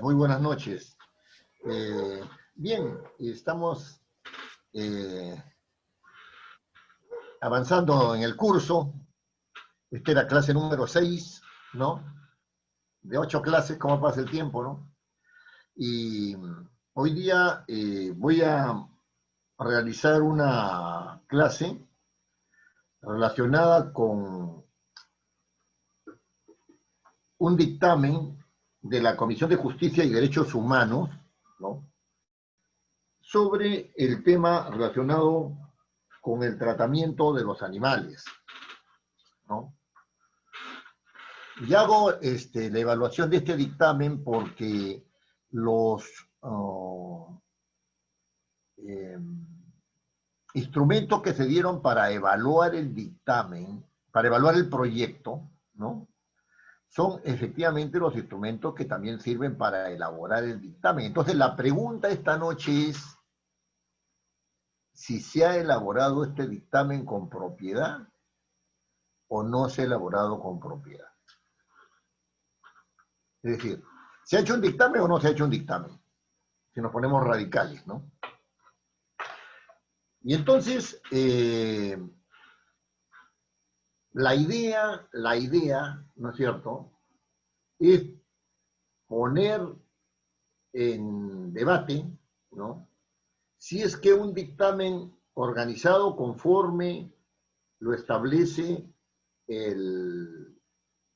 Muy buenas noches. Bien, estamos avanzando en el curso. Esta era clase número 6, ¿no? De 8 clases, ¿cómo pasa el tiempo, no? Y hoy día voy a realizar una clase relacionada con un dictamen de la Comisión de Justicia y Derechos Humanos, ¿no?, sobre el tema relacionado con el tratamiento de los animales, ¿no? Y hago la evaluación de este dictamen porque los instrumentos que se dieron para evaluar el dictamen, para evaluar el proyecto, ¿no?, son efectivamente los instrumentos que también sirven para elaborar el dictamen. Entonces, la pregunta esta noche es si se ha elaborado este dictamen con propiedad o no se ha elaborado con propiedad. Es decir, ¿se ha hecho un dictamen o no se ha hecho un dictamen? Si nos ponemos radicales, ¿no? Y entonces, la idea, ¿no es cierto?, es poner en debate, ¿no?, si es que un dictamen organizado conforme lo establece el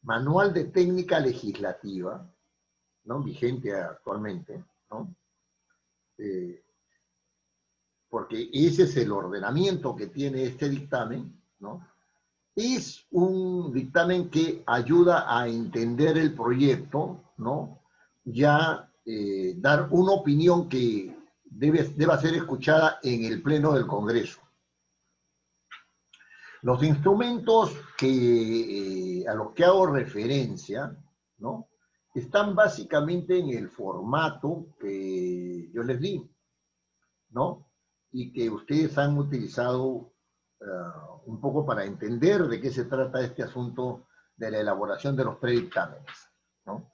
Manual de Técnica Legislativa, ¿no?, vigente actualmente, ¿no?, porque ese es el ordenamiento que tiene este dictamen, ¿no?, es un dictamen que ayuda a entender el proyecto, ¿no?, ya dar una opinión que deba ser escuchada en el Pleno del Congreso. Los instrumentos a los que hago referencia, ¿no?, están básicamente en el formato que yo les di, ¿no?, y que ustedes han utilizado un poco para entender de qué se trata este asunto de la elaboración de los predictámenes, ¿no?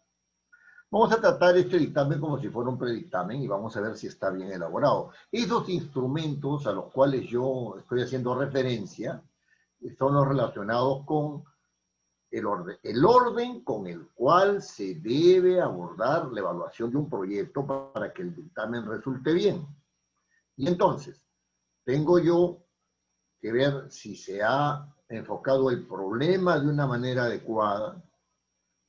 Vamos a tratar este dictamen como si fuera un predictamen y vamos a ver si está bien elaborado. Esos instrumentos a los cuales yo estoy haciendo referencia son los relacionados con el orden con el cual se debe abordar la evaluación de un proyecto para que el dictamen resulte bien. Y entonces, tengo yo que ver si se ha enfocado el problema de una manera adecuada.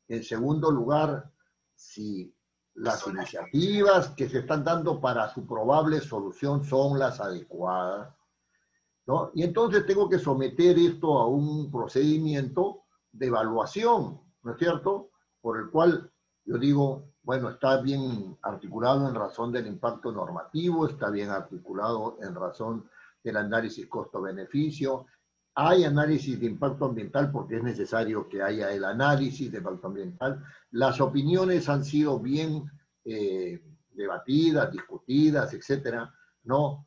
En segundo lugar, si las iniciativas que se están dando para su probable solución son las adecuadas, ¿no? Y entonces tengo que someter esto a un procedimiento de evaluación, ¿no es cierto?, por el cual yo digo, bueno, está bien articulado en razón del impacto normativo, está bien articulado en razón del análisis costo-beneficio, hay análisis de impacto ambiental porque es necesario que haya el análisis de impacto ambiental, las opiniones han sido bien debatidas, discutidas, etcétera, ¿no?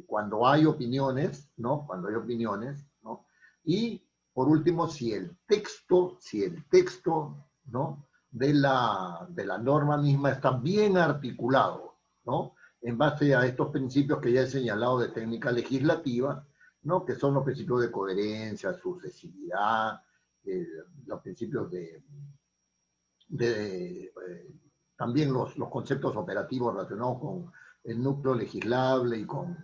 Cuando hay opiniones, ¿no? Cuando hay opiniones, ¿no? Y, por último, si el texto, ¿no?, de la norma misma está bien articulado, ¿no?, en base a estos principios que ya he señalado de técnica legislativa, ¿no?, que son los principios de coherencia, sucesividad, los principios también los conceptos operativos relacionados con el núcleo legislable y con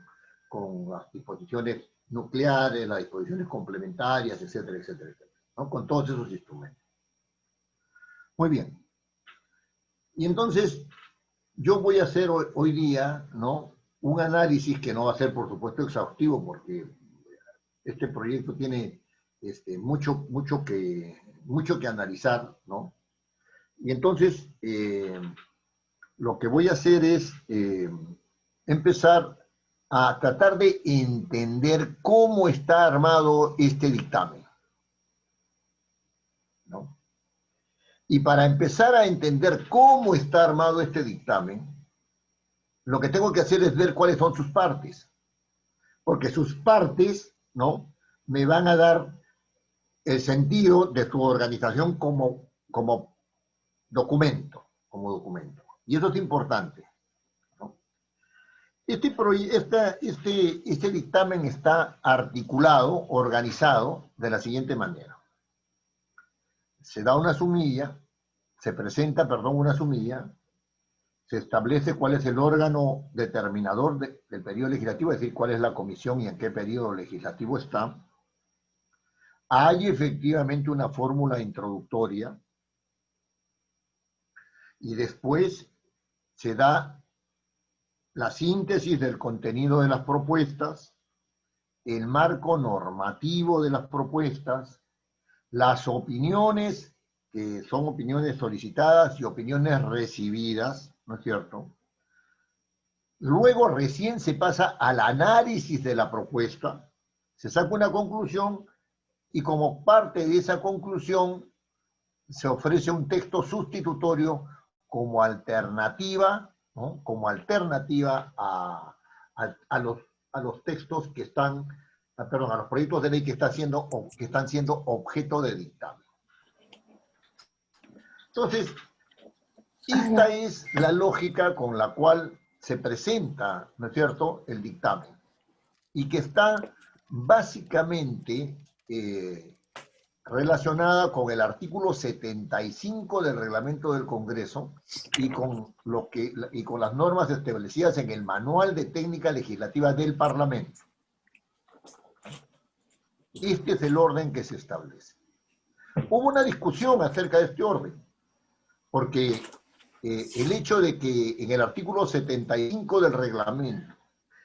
las disposiciones nucleares, las disposiciones complementarias, etcétera, etcétera, etcétera, ¿no?, con todos esos instrumentos. Muy bien. Y entonces, yo voy a hacer hoy día, ¿no?, un análisis que no va a ser, por supuesto, exhaustivo, porque este proyecto tiene mucho que analizar, ¿no? Y entonces, lo que voy a hacer es empezar a tratar de entender cómo está armado este dictamen, ¿no? Y para empezar a entender cómo está armado este dictamen, lo que tengo que hacer es ver cuáles son sus partes, porque sus partes, ¿no?, me van a dar el sentido de su organización como documento, como documento. Y eso es importante, ¿no? Este dictamen está articulado, organizado de la siguiente manera. Se da una sumilla, se presenta, perdón, una sumilla, se establece cuál es el órgano determinador del periodo legislativo, es decir, cuál es la comisión y en qué periodo legislativo está. Hay efectivamente una fórmula introductoria y después se da la síntesis del contenido de las propuestas, el marco normativo de las propuestas, las opiniones, que son opiniones solicitadas y opiniones recibidas, ¿no es cierto? Luego recién se pasa al análisis de la propuesta, se saca una conclusión y como parte de esa conclusión se ofrece un texto sustitutorio como alternativa, ¿no? Como alternativa a los textos que están, perdón, a los proyectos de ley que están siendo objeto de dictamen. Entonces, esta es la lógica con la cual se presenta, ¿no es cierto?, el dictamen, y que está básicamente relacionada con el artículo 75 del reglamento del Congreso y con las normas establecidas en el Manual de Técnica Legislativa del Parlamento. Este es el orden que se establece. Hubo una discusión acerca de este orden, porque el hecho de que en el artículo 75 del reglamento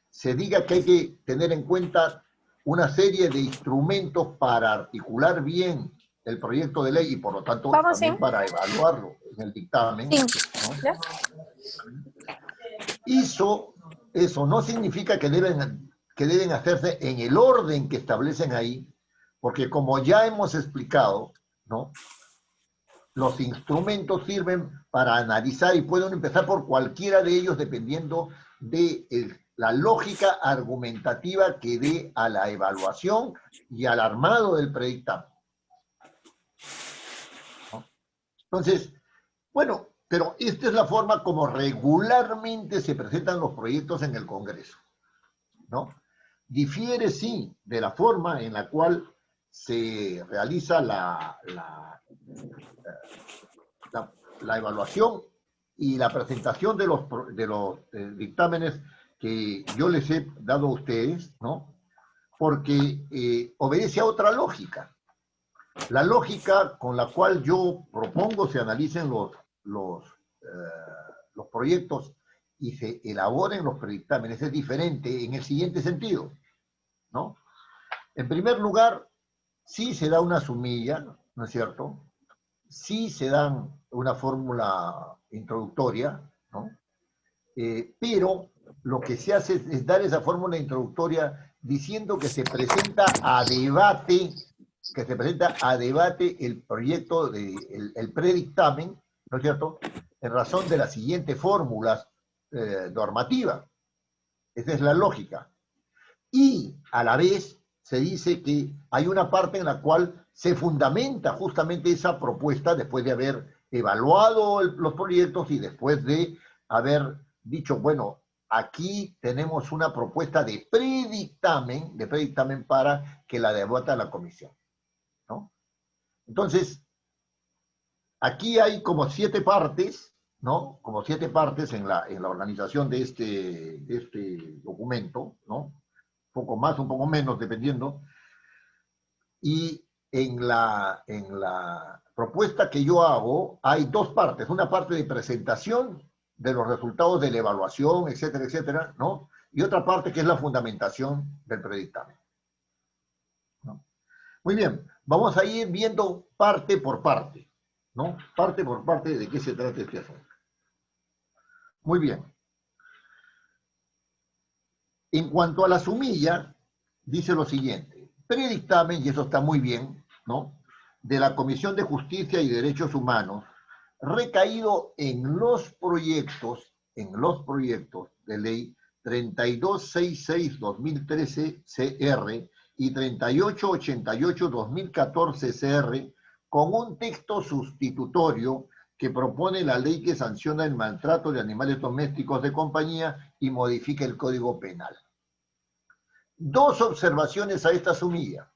se diga que hay que tener en cuenta una serie de instrumentos para articular bien el proyecto de ley y por lo tanto también para evaluarlo en el dictamen, ¿no? Eso no significa que deben hacerse en el orden que establecen ahí, porque como ya hemos explicado, ¿no?, los instrumentos sirven para analizar y pueden empezar por cualquiera de ellos dependiendo de la lógica argumentativa que dé a la evaluación y al armado del predictamen, ¿no? Entonces, bueno, pero esta es la forma como regularmente se presentan los proyectos en el Congreso, ¿no? Difiere, sí, de la forma en la cual se realiza la evaluación y la presentación de los dictámenes que yo les he dado a ustedes, ¿no? Porque obedece a otra lógica. La lógica con la cual yo propongo se analicen los proyectos y se elaboren los predictámenes es diferente en el siguiente sentido, ¿no? En primer lugar, sí se da una sumilla, ¿no es cierto?, sí se dan una fórmula introductoria, ¿no? Pero lo que se hace es dar esa fórmula introductoria diciendo que se presenta a debate, el proyecto, el predictamen, ¿no es cierto?, en razón de las siguientes fórmulas normativas. Esa es la lógica. Y a la vez se dice que hay una parte en la cual se fundamenta justamente esa propuesta después de haber evaluado los proyectos y después de haber dicho, bueno, aquí tenemos una propuesta de predictamen para que la debata la comisión, ¿no? Entonces, aquí hay como 7 partes, ¿no? Como 7 partes en la organización de este documento, ¿no? Un poco más, un poco menos, dependiendo. Y en la propuesta que yo hago hay 2 partes. Una parte de presentación de los resultados de la evaluación, etcétera, etcétera, ¿no? Y otra parte que es la fundamentación del predictamen, ¿no? Muy bien, vamos a ir viendo parte por parte, ¿no? Parte por parte de qué se trata este asunto. Muy bien. En cuanto a la sumilla, dice lo siguiente: predictamen, y eso está muy bien, ¿no?, de la Comisión de Justicia y Derechos Humanos, recaído en los proyectos de ley 3266-2013 CR y 3888-2014 CR, con un texto sustitutorio que propone la ley que sanciona el maltrato de animales domésticos de compañía y modifica el Código Penal. Dos observaciones a esta sumilla.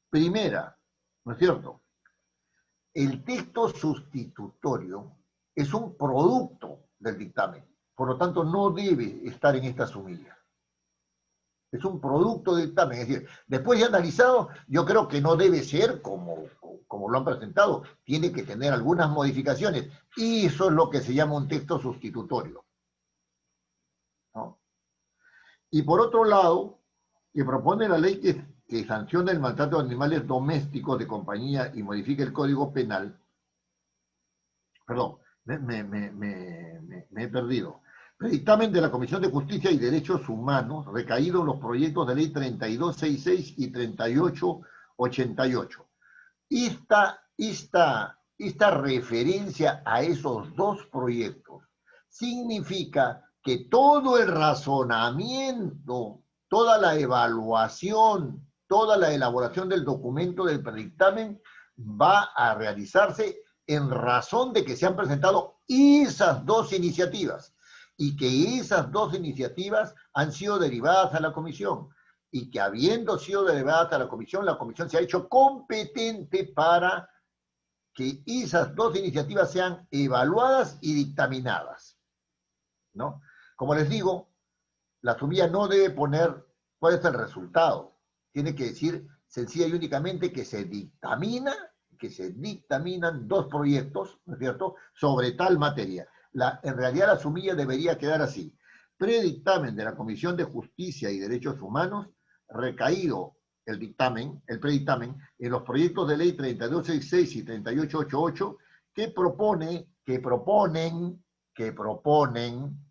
Primera, ¿no es cierto? El texto sustitutorio es un producto del dictamen, por lo tanto no debe estar en esta sumilla. Es un producto del dictamen, es decir, después de analizado, yo creo que no debe ser como lo han presentado, tiene que tener algunas modificaciones, y eso es lo que se llama un texto sustitutorio, ¿no? Y por otro lado, que propone la ley que sanciona el maltrato de animales domésticos de compañía y modifica el Código Penal. Perdón, me he perdido. Dictamen de la Comisión de Justicia y Derechos Humanos, recaído en los proyectos de ley 3266 y 3888. Esta referencia a esos dos proyectos significa que todo el razonamiento, toda la evaluación, toda la elaboración del documento del predictamen va a realizarse en razón de que se han presentado esas dos iniciativas y que esas dos iniciativas han sido derivadas a la comisión y que habiendo sido derivadas a la comisión se ha hecho competente para que esas dos iniciativas sean evaluadas y dictaminadas, ¿no? Como les digo, la sumilla no debe poner cuál es el resultado, tiene que decir sencilla y únicamente que se dictaminan dos proyectos, ¿no es cierto?, sobre tal materia. En realidad la sumilla debería quedar así: predictamen de la Comisión de Justicia y Derechos Humanos, recaído el predictamen, en los proyectos de ley 3266 y 3888, que proponen,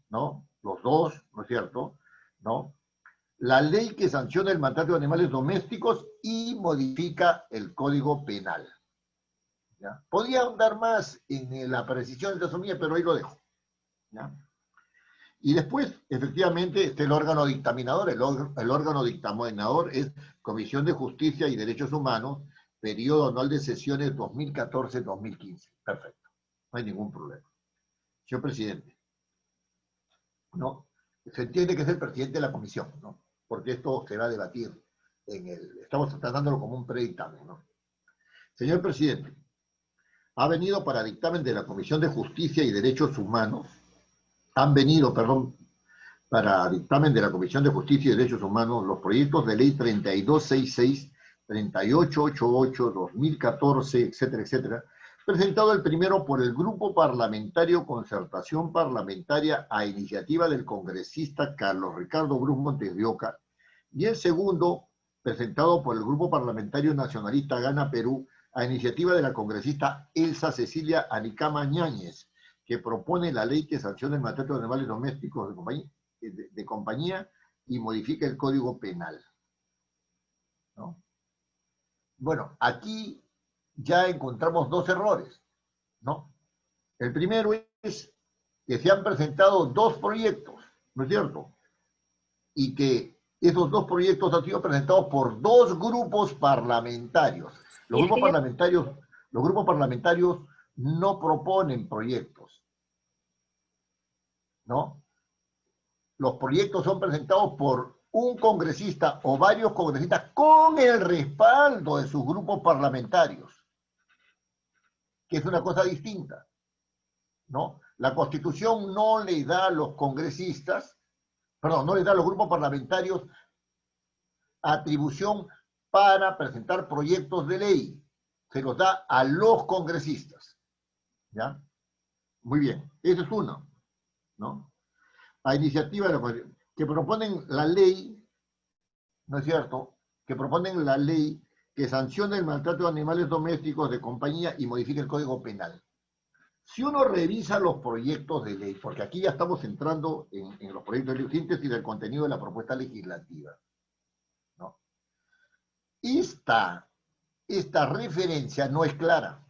¿no?, los dos, ¿no es cierto?, ¿no?, la ley que sanciona el maltrato de animales domésticos y modifica el Código Penal. ¿Ya? Podría ahondar más en la precisión de la sumilla, pero ahí lo dejo, ¿ya? Y después, efectivamente, está el órgano dictaminador. El órgano dictaminador es Comisión de Justicia y Derechos Humanos, periodo anual de sesiones 2014-2015. Perfecto, no hay ningún problema. Señor presidente, ¿no? Se entiende que es el presidente de la comisión, ¿no?, porque esto se va a debatir estamos tratándolo como un predictamen, ¿no? Señor presidente, ha venido para dictamen de la Comisión de Justicia y Derechos Humanos, para dictamen de la Comisión de Justicia y Derechos Humanos los proyectos de ley 3266, 3888, 2014, etcétera, etcétera, presentado el primero por el Grupo Parlamentario Concertación Parlamentaria a iniciativa del congresista Carlos Ricardo Brus Montes de Oca, y el segundo presentado por el Grupo Parlamentario Nacionalista Gana Perú a iniciativa de la congresista Elsa Cecilia Anicama Ñáñez, que propone la ley que sanciona el maltrato de animales domésticos de compañía y modifica el Código Penal, ¿no? Bueno, aquí ya encontramos dos errores, ¿no? El primero es que se han presentado dos proyectos, ¿no es cierto?, y que esos dos proyectos han sido presentados por dos grupos parlamentarios. Los grupos parlamentarios no proponen proyectos, ¿no? Los proyectos son presentados por un congresista o varios congresistas con el respaldo de sus grupos parlamentarios, que es una cosa distinta, ¿no? La Constitución no le da a los congresistas, no le da a los grupos parlamentarios atribución para presentar proyectos de ley, se los da a los congresistas, ¿ya? Muy bien, eso es uno, ¿no? A iniciativa de la que proponen la ley, ¿no es cierto?, que proponen la ley que sanciona el maltrato de animales domésticos de compañía y modifica el Código Penal. Si uno revisa los proyectos de ley, porque aquí ya estamos entrando en los proyectos de ley, síntesis del contenido de la propuesta legislativa, ¿no? Esta referencia no es clara,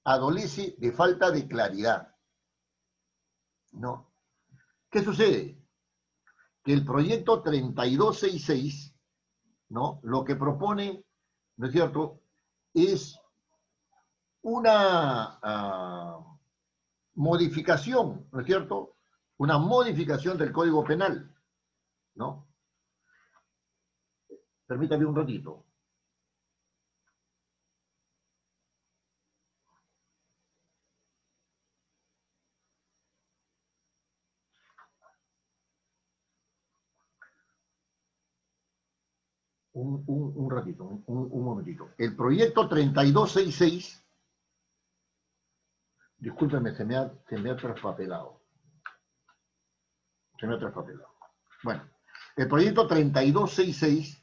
adolece de falta de claridad, ¿no? ¿Qué sucede? Que el proyecto 3266, ¿no?, lo que propone, ¿no es cierto?, es una modificación, ¿no es cierto? Una modificación del Código Penal, ¿no? Permítame un ratito. Un ratito, un momentito. El proyecto 3266, discúlpeme, se me ha traspapelado. Se me ha traspapelado. Bueno, el proyecto 3266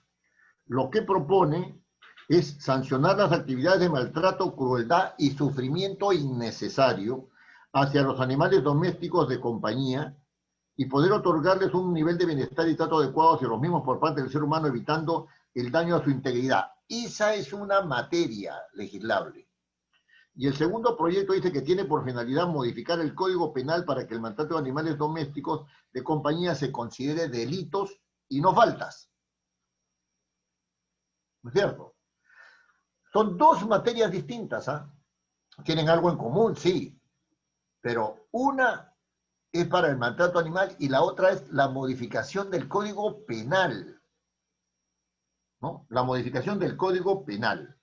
lo que propone es sancionar las actividades de maltrato, crueldad y sufrimiento innecesario hacia los animales domésticos de compañía y poder otorgarles un nivel de bienestar y trato adecuado hacia los mismos por parte del ser humano, evitando el daño a su integridad. Esa es una materia legislable. Y el segundo proyecto dice que tiene por finalidad modificar el Código Penal para que el maltrato de animales domésticos de compañía se considere delitos y no faltas. ¿No es cierto? Son dos materias distintas, ¿ah? Tienen algo en común, sí, pero una es para el maltrato animal y la otra es la modificación del Código Penal, ¿no? La modificación del Código Penal.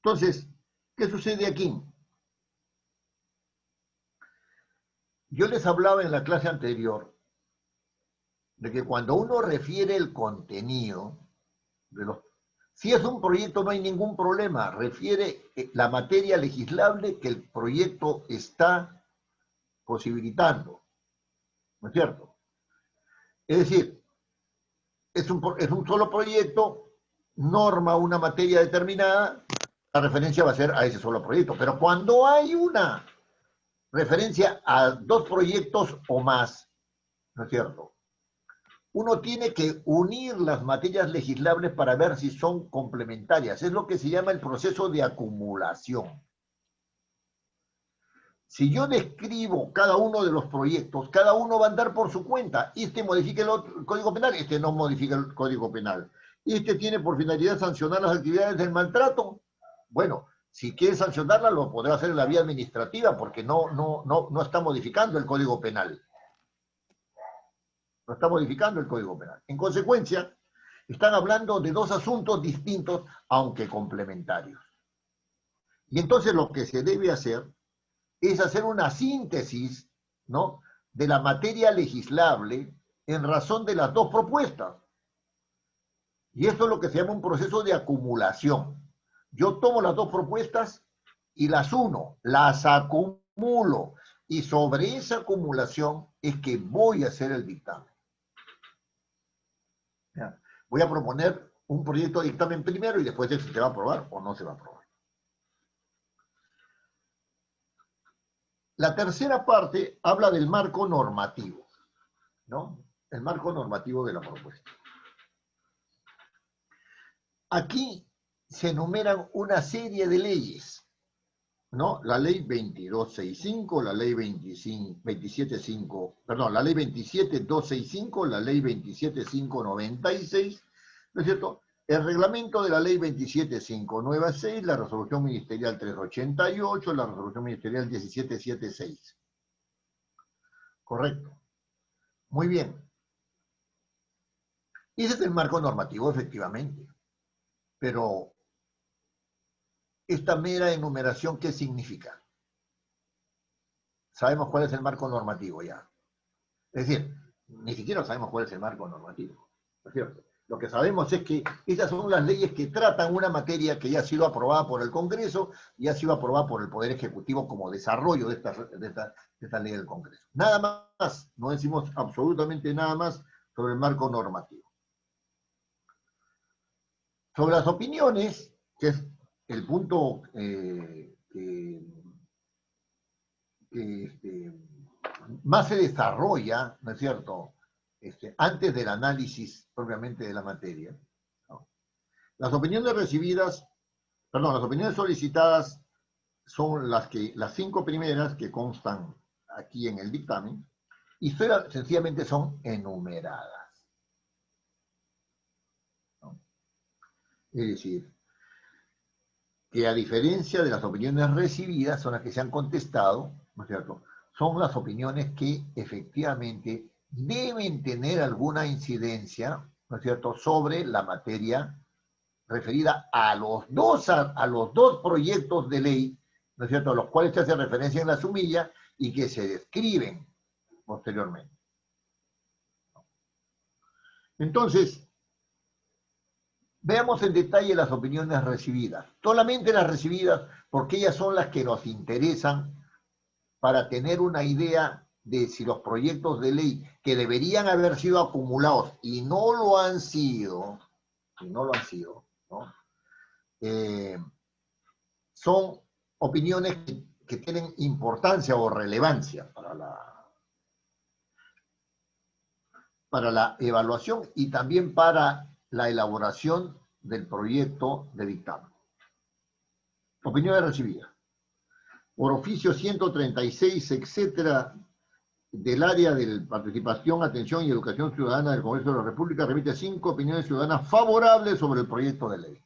Entonces, ¿qué sucede aquí? Yo les hablaba en la clase anterior de que cuando uno refiere el contenido de los... Si es un proyecto no hay ningún problema, refiere la materia legislable que el proyecto está posibilitando, ¿no es cierto? Es decir, es un solo proyecto, norma una materia determinada, la referencia va a ser a ese solo proyecto. Pero cuando hay una referencia a dos proyectos o más, ¿no es cierto? Uno tiene que unir las materias legislables para ver si son complementarias. Es lo que se llama el proceso de acumulación. Si yo describo cada uno de los proyectos, cada uno va a andar por su cuenta. Este modifica el Código Penal, este no modifica el Código Penal. Este tiene por finalidad sancionar las actividades del maltrato. Bueno, si quiere sancionarla, lo podrá hacer en la vía administrativa, porque no está modificando el Código Penal. No está modificando el Código Penal. En consecuencia, están hablando de dos asuntos distintos, aunque complementarios. Y entonces lo que se debe hacer es hacer una síntesis, ¿no?, de la materia legislable en razón de las dos propuestas. Y esto es lo que se llama un proceso de acumulación. Yo tomo las dos propuestas y las uno, las acumulo, y sobre esa acumulación es que voy a hacer el dictamen. ¿Ya? Voy a proponer un proyecto de dictamen primero y después de si se va a aprobar o no se va a aprobar. La tercera parte habla del marco normativo, ¿no? El marco normativo de la propuesta. Aquí se enumeran una serie de leyes, ¿no? La ley 2265, la ley 275, perdón, la ley 27265, la ley 27596, ¿no es cierto? El reglamento de la ley 27596, la resolución ministerial 388, la resolución ministerial 1776. Correcto. Muy bien. Ese es el marco normativo, efectivamente. Pero, esta mera enumeración, ¿qué significa? Sabemos cuál es el marco normativo ya. Es decir, ni siquiera sabemos cuál es el marco normativo, ¿no es cierto? Lo que sabemos es que esas son las leyes que tratan una materia que ya ha sido aprobada por el Congreso y ha sido aprobada por el Poder Ejecutivo como desarrollo de esta ley del Congreso. Nada más, no decimos absolutamente nada más sobre el marco normativo. Sobre las opiniones, que es el punto más se desarrolla, ¿no es cierto?, antes del análisis propiamente de la materia, ¿no? Las opiniones recibidas, perdón, las opiniones solicitadas son las 5 primeras que constan aquí en el dictamen y sencillamente son enumeradas, ¿no? Es decir, que a diferencia de las opiniones recibidas, son las que se han contestado, ¿no es cierto?, son las opiniones que efectivamente deben tener alguna incidencia, ¿no es cierto?, sobre la materia referida a los dos proyectos de ley, ¿no es cierto?, a los cuales se hace referencia en la sumilla y que se describen posteriormente. Entonces, veamos en detalle las opiniones recibidas. Solamente las recibidas, porque ellas son las que nos interesan para tener una idea de si los proyectos de ley que deberían haber sido acumulados y no lo han sido, ¿no? Son opiniones que tienen importancia o relevancia para la evaluación y también para la elaboración del proyecto de dictamen. Opiniones recibidas. Por oficio 136, etcétera, del área de participación, atención y educación ciudadana del Congreso de la República, remite 5 opiniones ciudadanas favorables sobre el proyecto de ley.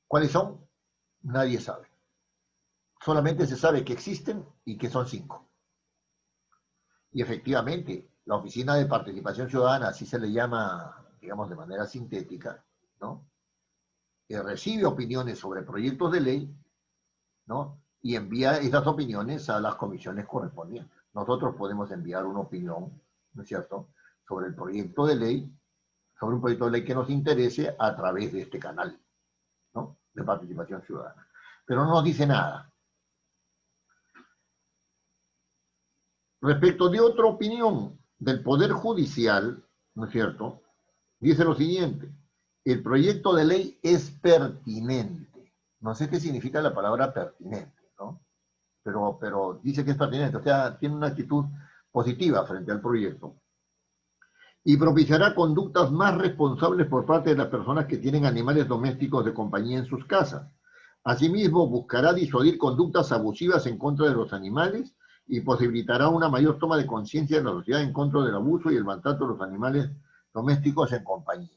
¿Cuáles son? Nadie sabe. Solamente se sabe que existen y que son 5. Y efectivamente, la Oficina de Participación Ciudadana, así se le llama, digamos, de manera sintética, ¿no?, que recibe opiniones sobre proyectos de ley, ¿no?, y envía esas opiniones a las comisiones correspondientes. Nosotros podemos enviar una opinión, ¿no es cierto?, sobre el proyecto de ley, sobre un proyecto de ley que nos interese a través de este canal, ¿no?, de participación ciudadana. Pero no nos dice nada. Respecto de otra opinión del Poder Judicial, ¿no es cierto?, dice lo siguiente: el proyecto de ley es pertinente. No sé qué significa la palabra pertinente, ¿no? Pero dice que es pertinente, o sea, tiene una actitud positiva frente al proyecto. Y propiciará conductas más responsables por parte de las personas que tienen animales domésticos de compañía en sus casas. Asimismo, buscará disuadir conductas abusivas en contra de los animales y posibilitará una mayor toma de conciencia de la sociedad en contra del abuso y el maltrato de los animales domésticos en compañía.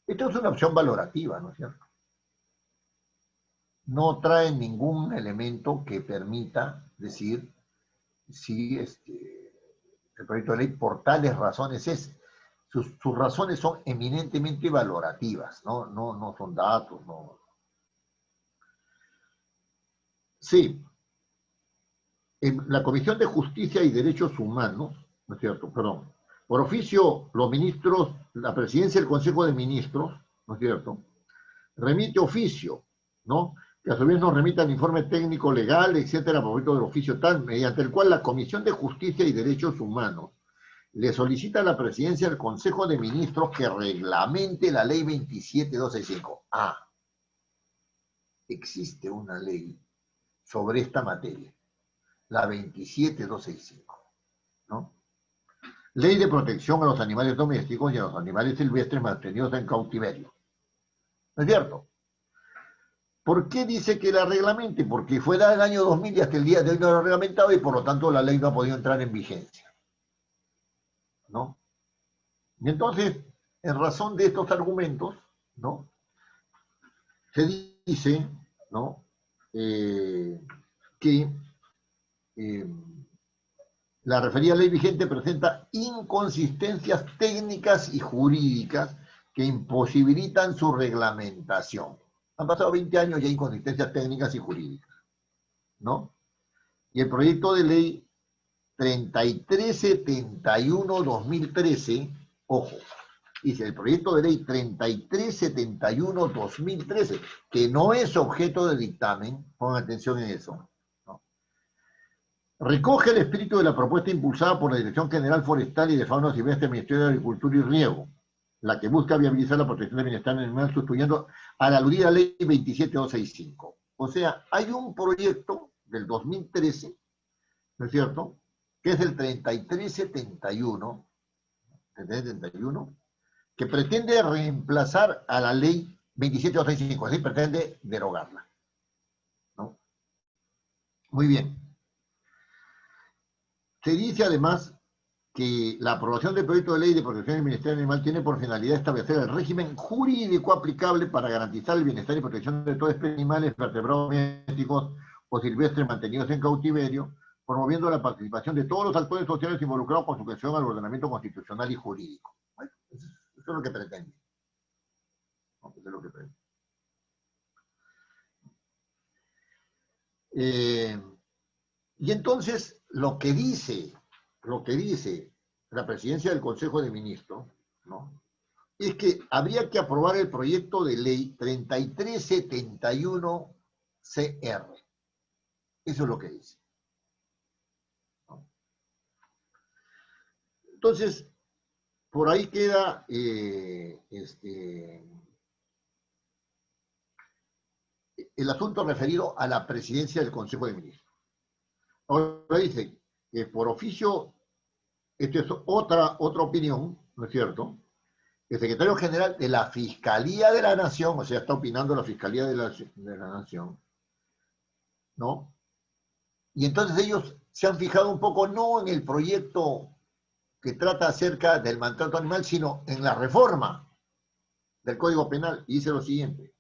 Esto es una opción valorativa, ¿no es cierto? No trae ningún elemento que permita decir si el proyecto de ley por tales razones es. Sus razones son eminentemente valorativas, no son datos, no. Sí, en la Comisión de Justicia y Derechos Humanos, ¿no es cierto?, perdón, por oficio, los ministros, la presidencia del Consejo de Ministros, ¿no es cierto?, remite oficio, ¿no?, que a su vez nos remita el informe técnico legal, etcétera, por del oficio tal, mediante el cual la Comisión de Justicia y Derechos Humanos le solicita a la presidencia del Consejo de Ministros que reglamente la ley 27265. Ah, existe una ley sobre esta materia, la 27265, ¿no? Ley de protección a los animales domésticos y a los animales silvestres mantenidos en cautiverio. ¿No es cierto? ¿Por qué dice que la reglamente? Porque fue dada el año 2000 y hasta el día de hoy no lo ha reglamentado y por lo tanto la ley no ha podido entrar en vigencia, ¿no? Y entonces, en razón de estos argumentos, ¿no?, se dice, ¿no?, que la referida ley vigente presenta inconsistencias técnicas y jurídicas que imposibilitan su reglamentación. Han pasado 20 años y hay inconsistencias técnicas y jurídicas, ¿no? Y el proyecto de ley 3371-2013, ojo, dice el proyecto de ley 3371-2013, que no es objeto de dictamen, pongan atención en eso, ¿no?, recoge el espíritu de la propuesta impulsada por la Dirección General Forestal y de Fauna Silvestre del Ministerio de Agricultura y Riego, la que busca viabilizar la protección del bienestar animal sustituyendo a la aludida ley 27265. O sea, hay un proyecto del 2013, ¿no es cierto?, que es el 3371, que pretende reemplazar a la ley 27265, así pretende derogarla, ¿no? Muy bien. Se dice además que la aprobación del proyecto de ley de protección del Ministerio Animal tiene por finalidad establecer el régimen jurídico aplicable para garantizar el bienestar y protección de toda especie de animales, vertebrados domésticos o silvestres mantenidos en cautiverio, promoviendo la participación de todos los actores sociales involucrados con sujeción al ordenamiento constitucional y jurídico. Bueno, eso es lo que pretende. Eso es lo que pretende. Y entonces, lo que dice la presidencia del Consejo de Ministros, ¿no?, es que habría que aprobar el proyecto de ley 3371-CR. Eso es lo que dice, ¿no? Entonces, por ahí queda el asunto referido a la presidencia del Consejo de Ministros. Ahora dice que por oficio, esta es otra opinión, ¿no es cierto? El secretario general de la Fiscalía de la Nación, o sea, está opinando la Fiscalía de la Nación, ¿no? Y entonces ellos se han fijado un poco no en el proyecto que trata acerca del maltrato animal, sino en la reforma del Código Penal, y dice lo siguiente.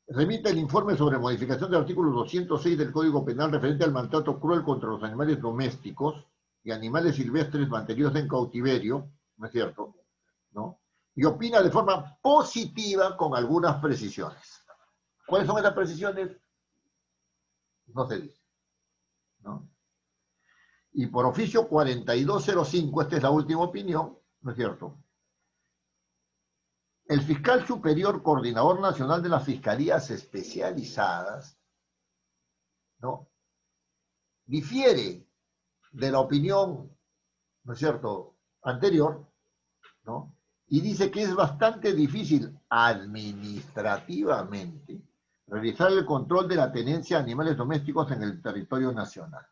Remite el informe sobre modificación del artículo 206 del Código Penal referente al maltrato cruel contra los animales domésticos y animales silvestres mantenidos en cautiverio, ¿no es cierto?, ¿no? Y opina de forma positiva con algunas precisiones. ¿Cuáles son esas precisiones? No se dice, ¿no? Y por oficio 4205, esta es la última opinión, ¿no es cierto? El fiscal superior coordinador nacional de las fiscalías especializadas, ¿no?, difiere de la opinión, ¿no es cierto?, anterior, ¿no?, y dice que es bastante difícil administrativamente realizar el control de la tenencia de animales domésticos en el territorio nacional.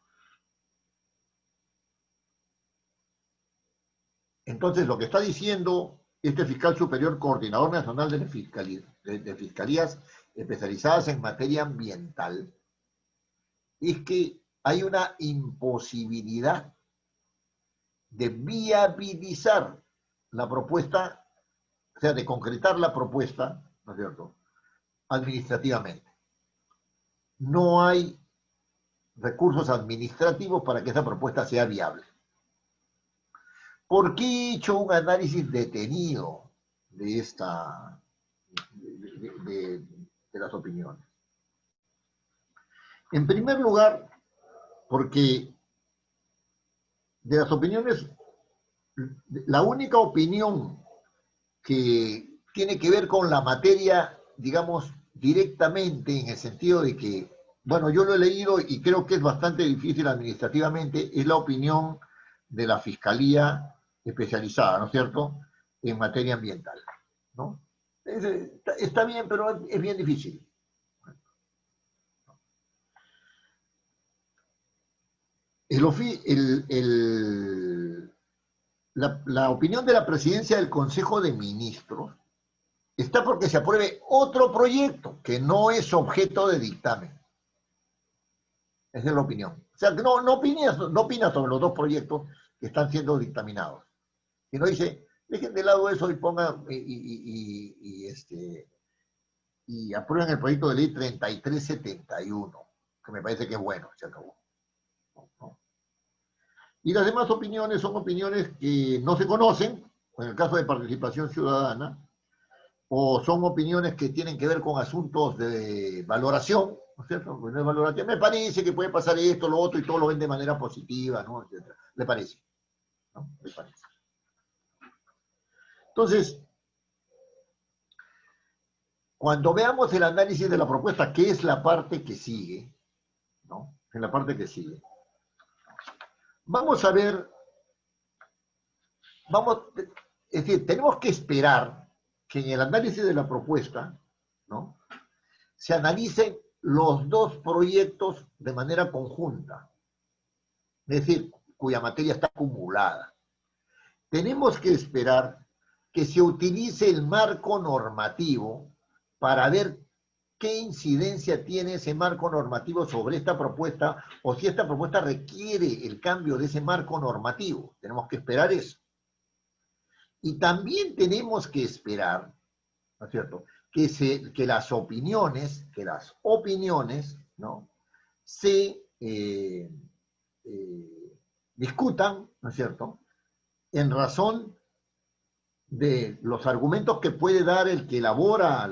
Entonces, lo que está diciendo este fiscal superior coordinador nacional de fiscalías especializadas en materia ambiental es que hay una imposibilidad de viabilizar la propuesta, o sea, de concretar la propuesta, ¿no es cierto?, administrativamente. No hay recursos administrativos para que esa propuesta sea viable. ¿Por qué he hecho un análisis detenido de las opiniones? En primer lugar, porque de las opiniones, la única opinión que tiene que ver con la materia, digamos, directamente, en el sentido de que, bueno, yo lo he leído y creo que es bastante difícil administrativamente, es la opinión de la Fiscalía especializada, ¿no es cierto?, en materia ambiental, ¿no? Está bien, pero es bien difícil. La opinión de la presidencia del Consejo de Ministros está porque se apruebe otro proyecto que no es objeto de dictamen. Esa es la opinión. O sea, que no opina sobre los dos proyectos que están siendo dictaminados. Sino dice, dejen de lado eso y pongan y aprueben el proyecto de ley 3371, que me parece que es bueno, se acabó, ¿no? Y las demás opiniones son opiniones que no se conocen, en el caso de participación ciudadana, o son opiniones que tienen que ver con asuntos de valoración, ¿no es cierto? Me parece que puede pasar esto, lo otro, y todo lo ven de manera positiva, ¿no?, etcétera. ¿Le parece? ¿No? ¿Le parece? Entonces, cuando veamos el análisis de la propuesta, que es la parte que sigue, ¿no?, en la parte que sigue, vamos a ver, es decir, tenemos que esperar que en el análisis de la propuesta, ¿no?, se analicen los dos proyectos de manera conjunta, es decir, cuya materia está acumulada. Tenemos que esperar que se utilice el marco normativo para ver qué incidencia tiene ese marco normativo sobre esta propuesta o si esta propuesta requiere el cambio de ese marco normativo. Tenemos que esperar eso. Y también tenemos que esperar, ¿no es cierto?, que las opiniones, ¿no?, se discutan, ¿no es cierto?, en razón de los argumentos que puede dar el que elabora,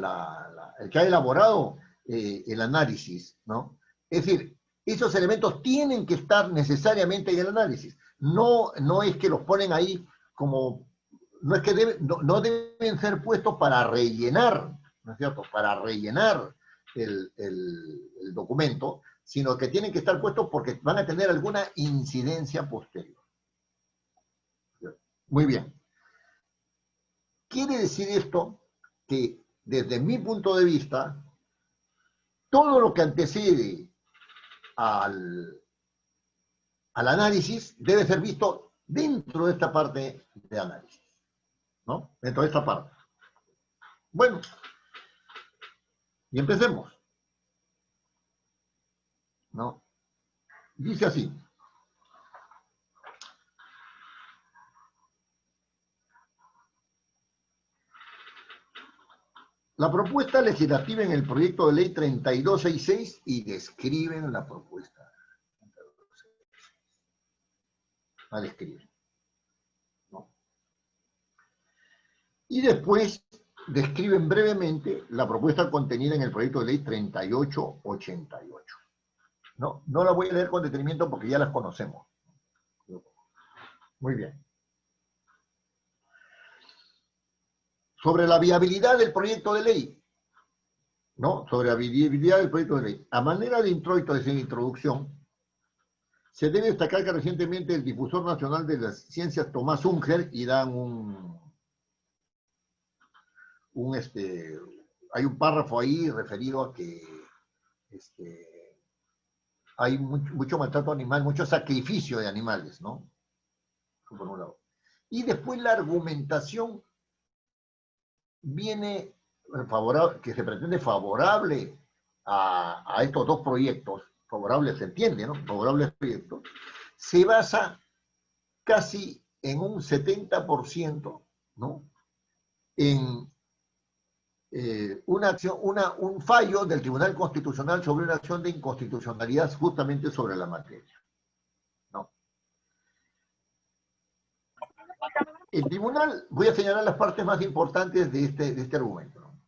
el que ha elaborado el análisis, ¿no? Es decir, esos elementos tienen que estar necesariamente en el análisis. No, no es que los ponen ahí como, no es que no deben ser puestos para rellenar, ¿no es cierto?, para rellenar el documento, sino que tienen que estar puestos porque van a tener alguna incidencia posterior. Muy bien. Quiere decir esto que, desde mi punto de vista, todo lo que antecede al análisis debe ser visto dentro de esta parte de análisis, ¿no? Dentro de esta parte. Bueno, y empecemos, ¿no? Dice así. La propuesta legislativa en el proyecto de ley 3266 y describen la propuesta. La describen, ¿no? Y después describen brevemente la propuesta contenida en el proyecto de ley 3888. No la voy a leer con detenimiento porque ya las conocemos. Muy bien. Sobre la viabilidad del proyecto de ley, ¿no? Sobre la viabilidad del proyecto de ley. A manera de introito, de introducción, se debe destacar que recientemente el difusor nacional de las ciencias, Tomás Unger, y dan hay un párrafo ahí referido a que hay mucho maltrato animal, mucho sacrificio de animales, ¿no? Por un lado. Y después la argumentación viene favorable, que se pretende favorable a estos dos proyectos, favorable se entiende, ¿no? Favorables proyectos, se basa casi en un 70%, ¿no?, en una acción, un fallo del Tribunal Constitucional sobre una acción de inconstitucionalidad justamente sobre la materia, ¿no? El tribunal, voy a señalar las partes más importantes de este argumento, ¿no?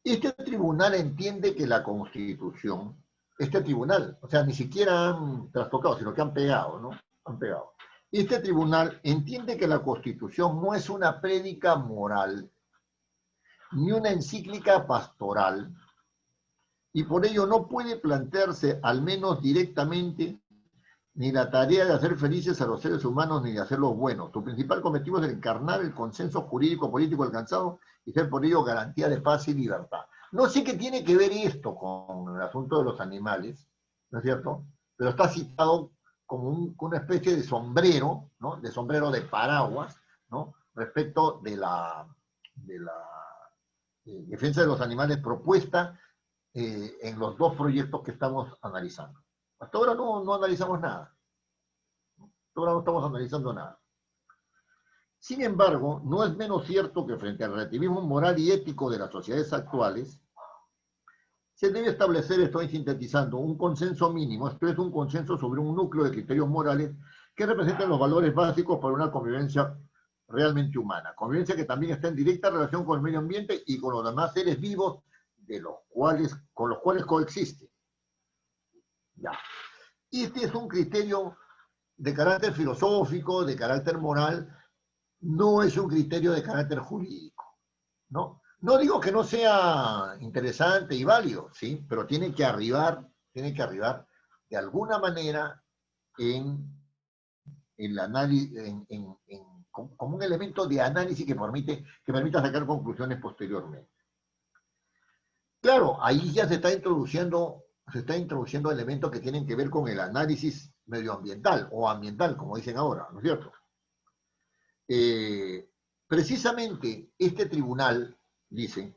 Este tribunal entiende que la Constitución, este tribunal, o sea, ni siquiera han trastocado, sino que han pegado, ¿no? Han pegado. Este tribunal entiende que la Constitución no es una prédica moral, ni una encíclica pastoral, y por ello no puede plantearse, al menos directamente, ni la tarea de hacer felices a los seres humanos ni de hacerlos buenos. Tu principal cometido es el encarnar el consenso jurídico-político alcanzado y ser por ello garantía de paz y libertad. No sé qué tiene que ver esto con el asunto de los animales, ¿no es cierto? Pero está citado como una especie de sombrero, ¿no? De sombrero de paraguas, ¿no? Respecto de la defensa de los animales propuesta en los dos proyectos que estamos analizando. Hasta ahora no analizamos nada. Hasta ahora no estamos analizando nada. Sin embargo, no es menos cierto que frente al relativismo moral y ético de las sociedades actuales, se debe establecer, estoy sintetizando, un consenso mínimo, esto es un consenso sobre un núcleo de criterios morales que representan los valores básicos para una convivencia realmente humana. Convivencia que también está en directa relación con el medio ambiente y con los demás seres vivos con los cuales coexiste. Ya. Este es un criterio de carácter filosófico, de carácter moral, no es un criterio de carácter jurídico, ¿no? No digo que no sea interesante y válido, ¿sí? Pero tiene que arribar de alguna manera en el análisis, como un elemento de análisis que permita sacar conclusiones posteriormente. Claro, ahí ya se está introduciendo elementos que tienen que ver con el análisis medioambiental o ambiental, como dicen ahora, ¿no es cierto? Precisamente este tribunal, dice,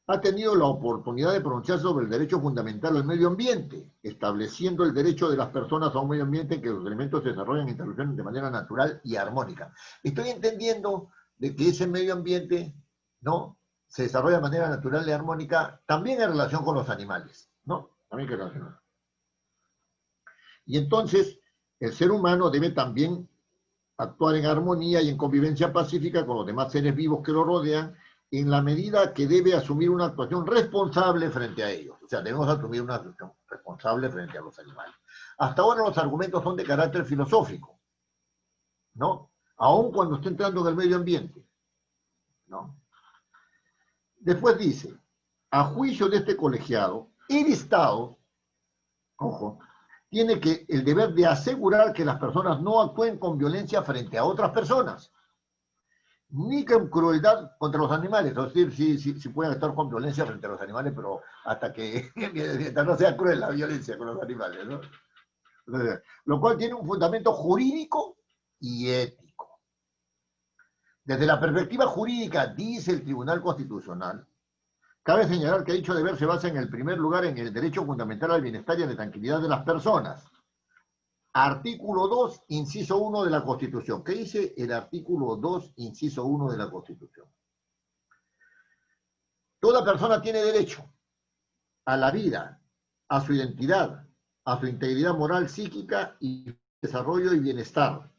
ha tenido la oportunidad de pronunciarse sobre el derecho fundamental al medio ambiente, estableciendo el derecho de las personas a un medio ambiente en que los elementos se desarrollan e interrelacionan de manera natural y armónica. Estoy entendiendo de que ese medio ambiente, ¿no?, se desarrolla de manera natural y armónica también en relación con los animales, ¿no? También en relación. Y entonces, el ser humano debe también actuar en armonía y en convivencia pacífica con los demás seres vivos que lo rodean, en la medida que debe asumir una actuación responsable frente a ellos. O sea, debemos asumir una actuación responsable frente a los animales. Hasta ahora los argumentos son de carácter filosófico, ¿no? Aun cuando esté entrando en el medio ambiente, ¿no? Después dice, a juicio de este colegiado, el Estado, ojo, tiene el deber de asegurar que las personas no actúen con violencia frente a otras personas, ni con crueldad contra los animales. Es decir, sí pueden actuar con violencia frente a los animales, pero hasta que mientras no sea cruel la violencia con los animales, ¿no? Entonces, lo cual tiene un fundamento jurídico y ético. Desde la perspectiva jurídica, dice el Tribunal Constitucional, cabe señalar que dicho deber se basa en el primer lugar en el derecho fundamental al bienestar y a la tranquilidad de las personas. Artículo 2, inciso 1 de la Constitución. ¿Qué dice el artículo 2, inciso 1 de la Constitución? Toda persona tiene derecho a la vida, a su identidad, a su integridad moral, psíquica y desarrollo y bienestar.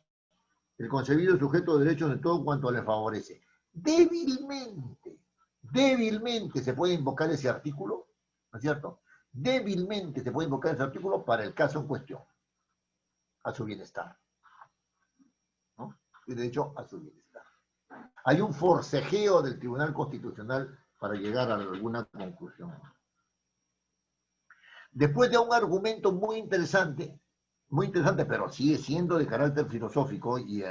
El concebido es sujeto de derechos en todo cuanto le favorece. Débilmente se puede invocar ese artículo, ¿no es cierto? Débilmente se puede invocar ese artículo para el caso en cuestión, a su bienestar, ¿no? El derecho a su bienestar. Hay un forcejeo del Tribunal Constitucional para llegar a alguna conclusión. Después de un argumento muy interesante, pero sigue siendo de carácter filosófico y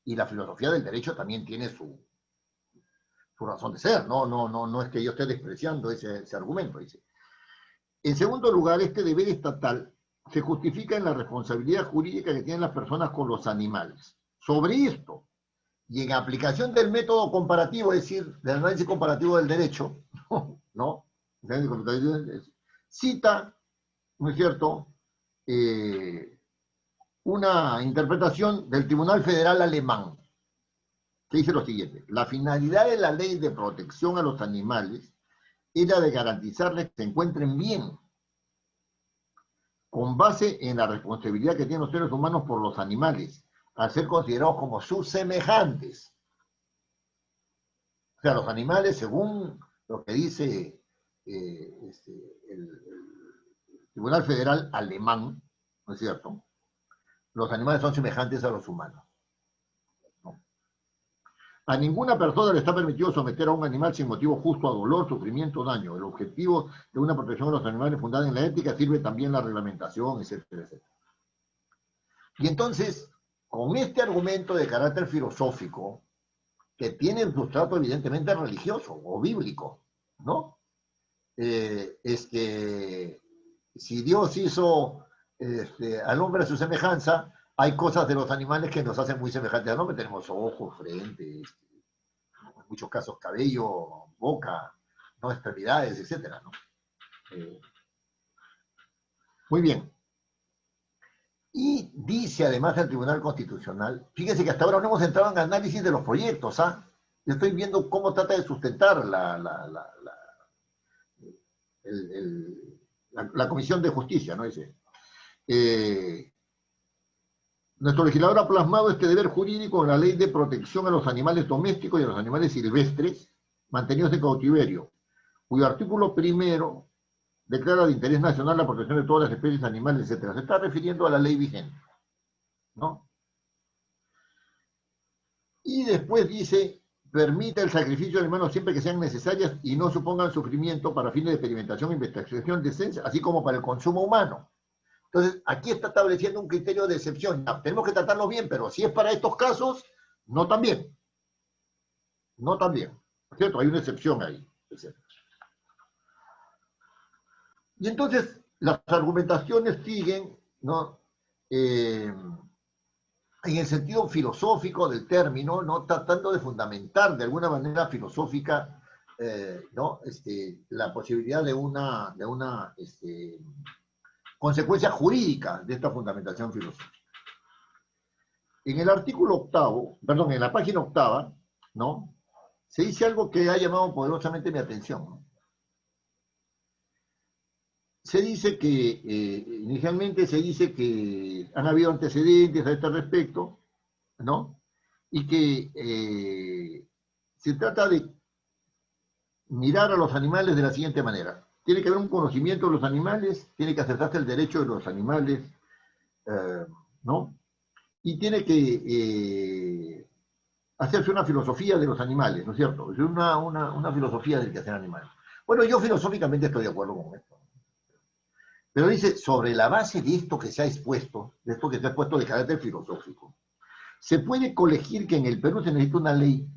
la filosofía del derecho también tiene su razón de ser, no es que yo esté despreciando ese argumento, dice. En segundo lugar, este deber estatal se justifica en la responsabilidad jurídica que tienen las personas con los animales. Sobre esto, y en aplicación del método comparativo, es decir, del análisis comparativo del derecho, ¿no? Cita, ¿no es cierto?, una interpretación del Tribunal Federal Alemán, que dice lo siguiente: la finalidad de la ley de protección a los animales era de garantizarles que se encuentren bien, con base en la responsabilidad que tienen los seres humanos por los animales, al ser considerados como sus semejantes. O sea, los animales, según lo que dice el Tribunal Federal Alemán, ¿no es cierto?, los animales son semejantes a los humanos. ¿No? A ninguna persona le está permitido someter a un animal sin motivo justo a dolor, sufrimiento o daño. El objetivo de una protección de los animales fundada en la ética sirve también la reglamentación, etcétera, etcétera. Y entonces, con este argumento de carácter filosófico, que tiene un sustrato evidentemente religioso o bíblico, ¿no? Si Dios hizo al hombre a su semejanza, hay cosas de los animales que nos hacen muy semejantes al hombre. Tenemos ojos, frente, en muchos casos cabello, boca, ¿no?, extremidades, etcétera, ¿no? Muy bien. Y dice además el Tribunal Constitucional, fíjense que hasta ahora no hemos entrado en análisis de los proyectos, ¿ah? Yo estoy viendo cómo trata de sustentar la Comisión de Justicia, ¿no? Dice, nuestro legislador ha plasmado este deber jurídico en la Ley de Protección a los Animales Domésticos y a los Animales Silvestres mantenidos en cautiverio, cuyo artículo primero declara de interés nacional la protección de todas las especies animales, etc. Se está refiriendo a la ley vigente, ¿no? Y después dice, permite el sacrificio de animales siempre que sean necesarias y no supongan sufrimiento para fines de experimentación, investigación, decencia, así como para el consumo humano. Entonces, aquí está estableciendo un criterio de excepción. Ya, tenemos que tratarlo bien, pero si es para estos casos, no tan bien. No tan bien. ¿Cierto? Hay una excepción ahí, etc. Y entonces, las argumentaciones siguen, ¿no? En el sentido filosófico del término, ¿no?, tratando de fundamentar de alguna manera filosófica ¿no? La posibilidad de una consecuencia jurídica de esta fundamentación filosófica. En el artículo octavo, perdón, en la página octava, ¿no? Se dice algo que ha llamado poderosamente mi atención, ¿no? Se dice que, inicialmente se dice que han habido antecedentes a este respecto, ¿no? Y que se trata de mirar a los animales de la siguiente manera. Tiene que haber un conocimiento de los animales, tiene que acercarse el derecho de los animales, ¿no? Y tiene que hacerse una filosofía de los animales, ¿no es cierto? Es una filosofía del quehacer animal. Bueno, yo filosóficamente estoy de acuerdo con esto. Pero dice, sobre la base de esto que se ha expuesto, de esto que se ha expuesto de carácter filosófico, se puede colegir que en el Perú se necesita una ley.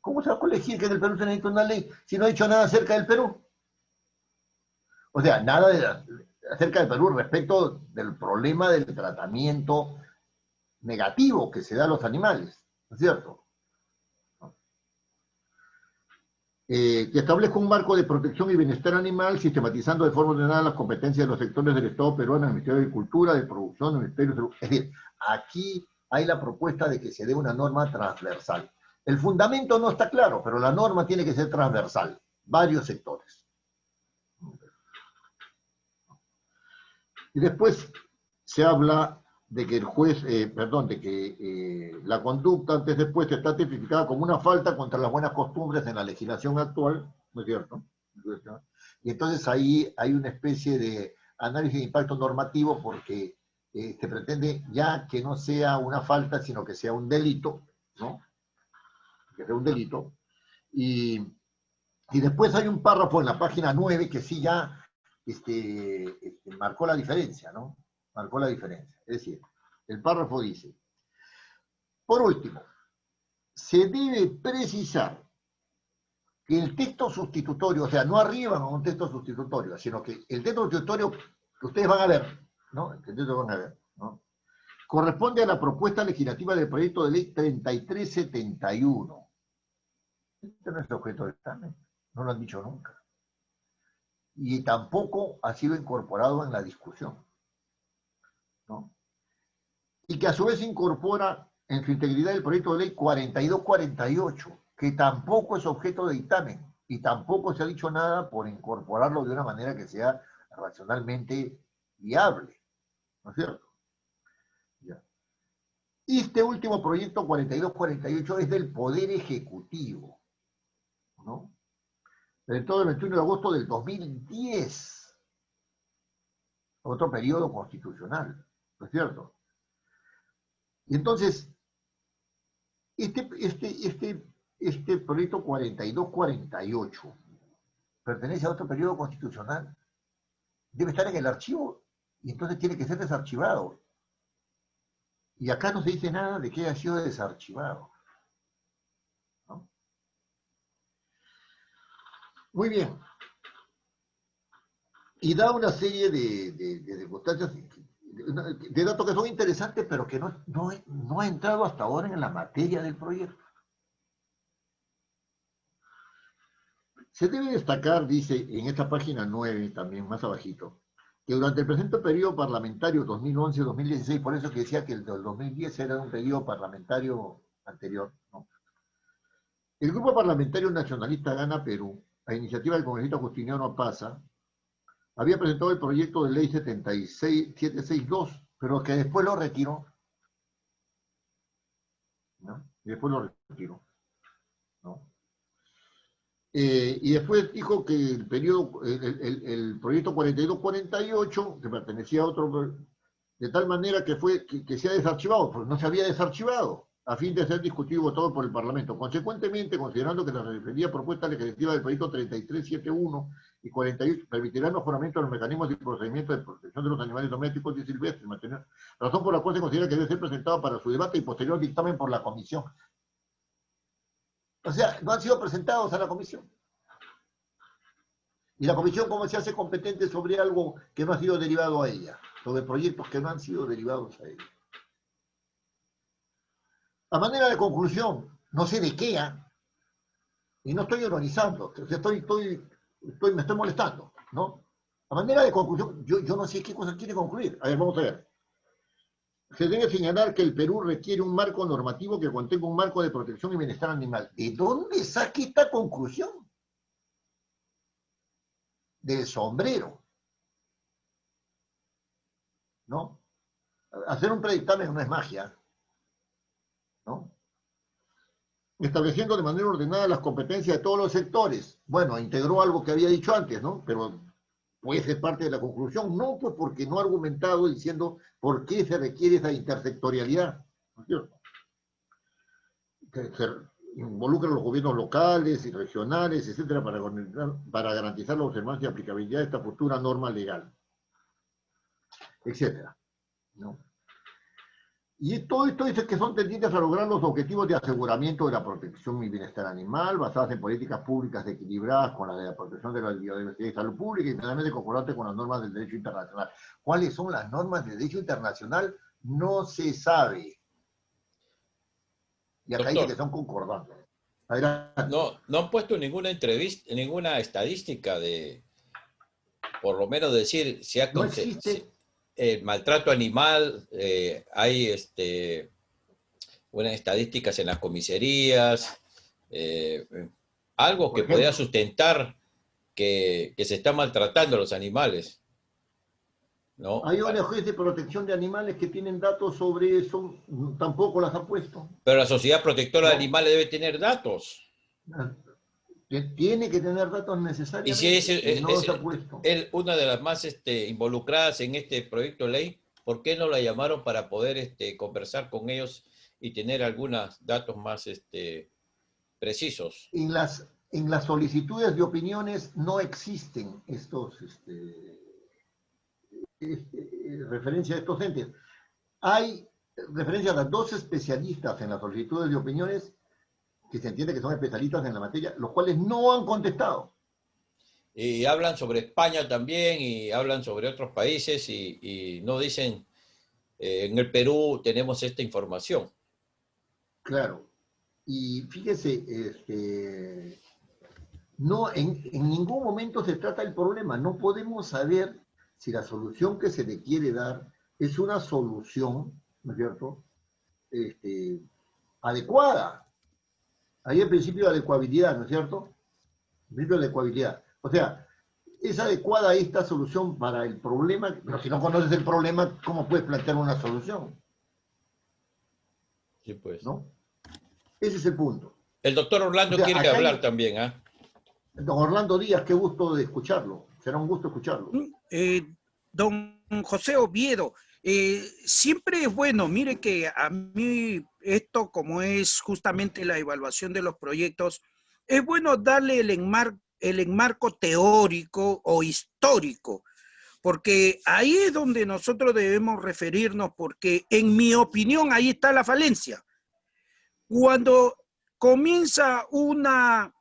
¿Cómo se va a colegir que en el Perú se necesita una ley si no ha dicho nada acerca del Perú? O sea, nada acerca del Perú respecto del problema del tratamiento negativo que se da a los animales, ¿no es cierto? Que establezca un marco de protección y bienestar animal, sistematizando de forma ordenada las competencias de los sectores del Estado peruano, el Ministerio de Agricultura, de Producción, el Ministerio de Salud. Es decir, aquí hay la propuesta de que se dé una norma transversal. El fundamento no está claro, pero la norma tiene que ser transversal, varios sectores. Y después se habla de que el juez, de que la conducta antes después está tipificada como una falta contra las buenas costumbres en la legislación actual, ¿no es cierto? Y entonces ahí hay una especie de análisis de impacto normativo porque se pretende ya que no sea una falta, sino que sea un delito, ¿no? Que sea un delito. Y después hay un párrafo en la página 9 que sí ya marcó la diferencia, ¿no? Marcó la diferencia. Es decir, el párrafo dice, por último, se debe precisar que el texto sustitutorio, o sea, no arriban a un texto sustitutorio, sino que el texto sustitutorio que ustedes van a ver, ¿no? Que ustedes van a ver, ¿no? Corresponde a la propuesta legislativa del proyecto de ley 3371. Este no es el objeto del examen, no lo han dicho nunca. Y tampoco ha sido incorporado en la discusión, ¿no? Y que a su vez incorpora en su integridad el proyecto de ley 4248, que tampoco es objeto de dictamen y tampoco se ha dicho nada por incorporarlo de una manera que sea racionalmente viable, ¿no es cierto? Ya. Este último proyecto 4248 es del Poder Ejecutivo, ¿no? Del todo el 21 de agosto del 2010, otro periodo constitucional, ¿no es cierto? Y entonces, este proyecto 4248 pertenece a otro periodo constitucional, debe estar en el archivo y entonces tiene que ser desarchivado. Y acá no se dice nada de que haya sido desarchivado, ¿no? Muy bien. Y da una serie de circunstancias, de datos que son interesantes, pero que no ha entrado hasta ahora en la materia del proyecto. Se debe destacar, dice en esta página 9, también más abajito, que durante el presente periodo parlamentario 2011-2016, por eso que decía que el del 2010 era un periodo parlamentario anterior, ¿no? El Grupo Parlamentario Nacionalista Gana Perú, a iniciativa del congresista Justiniano Pasa, había presentado el proyecto de ley 762, pero que después lo retiró, ¿no? Y después lo retiró, ¿no? Y después dijo que el periodo, el proyecto 4248, que pertenecía a otro, de tal manera que se ha desarchivado, porque no se había desarchivado, a fin de ser discutido y votado por el Parlamento. Consecuentemente, considerando que la referida propuesta legislativa del proyecto 3371 y 48 permitirán mejoramiento de los mecanismos y procedimientos de protección de los animales domésticos y silvestres, razón por la cual se considera que debe ser presentado para su debate y posterior dictamen por la Comisión. O sea, no han sido presentados a la Comisión. Y la Comisión, ¿cómo se hace competente sobre algo que no ha sido derivado a ella? Sobre proyectos que no han sido derivados a ella. A manera de conclusión, no sé de qué, Y no estoy ironizando, me estoy molestando, ¿no? A manera de conclusión, yo no sé qué cosa quiere concluir. A ver, vamos a ver. Se debe señalar que el Perú requiere un marco normativo que contenga un marco de protección y bienestar animal. ¿De dónde saque esta conclusión? Del sombrero, ¿no? Hacer un predictamen no es magia, ¿no? Estableciendo de manera ordenada las competencias de todos los sectores. Bueno, integró algo que había dicho antes, ¿no? Pero puede ser parte de la conclusión, no pues porque no ha argumentado diciendo por qué se requiere esa intersectorialidad, ¿no es cierto? Que se involucran los gobiernos locales y regionales, etcétera, para garantizar la observancia y aplicabilidad de esta futura norma legal, etcétera, ¿no? Y todo esto dice que son tendientes a lograr los objetivos de aseguramiento de la protección y bienestar animal, basadas en políticas públicas equilibradas con las de la protección de la biodiversidad y salud pública, y plenamente concordantes con las normas del derecho internacional. ¿Cuáles son las normas del derecho internacional? No se sabe. Y acá dice que Doctor, son concordantes. Adelante. no han puesto ninguna entrevista, ninguna estadística de, por lo menos decir, si No existe. el maltrato animal, hay unas estadísticas en las comisarías, eh, algo Por que pueda ejemplo, sustentar que se está maltratando a los animales, ¿no? hay ONGs de protección de animales que tienen datos sobre eso, tampoco las ha puesto, Pero la Sociedad Protectora de ¿no? Animales debe tener datos. Tiene que tener datos Y si necesariamente y no los ha puesto. él una de las más involucradas en este proyecto de ley, ¿por qué no la llamaron para poder conversar con ellos y tener algunos datos más precisos? En las solicitudes de opiniones no existen estos, referencias a estos entes. Hay referencias a dos especialistas en las solicitudes de opiniones que se entiende que son especialistas en la materia, los cuales no han contestado. Y hablan sobre España también y hablan sobre otros países y no dicen, en el Perú tenemos esta información. Claro. Y fíjese, no, en ningún momento se trata el problema. No podemos saber si la solución que se le quiere dar es una solución, ¿no es cierto?, adecuada. Hay el principio de adecuabilidad, ¿no es cierto? El principio de adecuabilidad. O sea, es adecuada esta solución para el problema, pero si no conoces el problema, ¿cómo puedes plantear una solución? Sí, pues. ¿No? Ese es el punto. El doctor O Orlando sea, quiere acá hablar hay, también, ¿ah? don Orlando Díaz, qué gusto de escucharlo. Será un gusto escucharlo. Don José Oviedo, siempre es bueno, mire que a mí esto como es justamente la evaluación de los proyectos, es bueno darle el enmarco teórico o histórico, porque ahí es donde nosotros debemos referirnos, porque en mi opinión ahí está la falencia. Cuando comienza una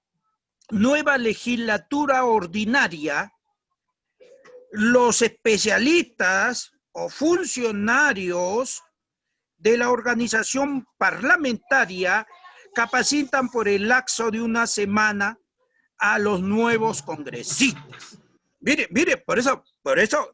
nueva legislatura ordinaria, los especialistas o funcionarios de la organización parlamentaria capacitan por el lapso de una semana a los nuevos congresistas. Mire, por eso,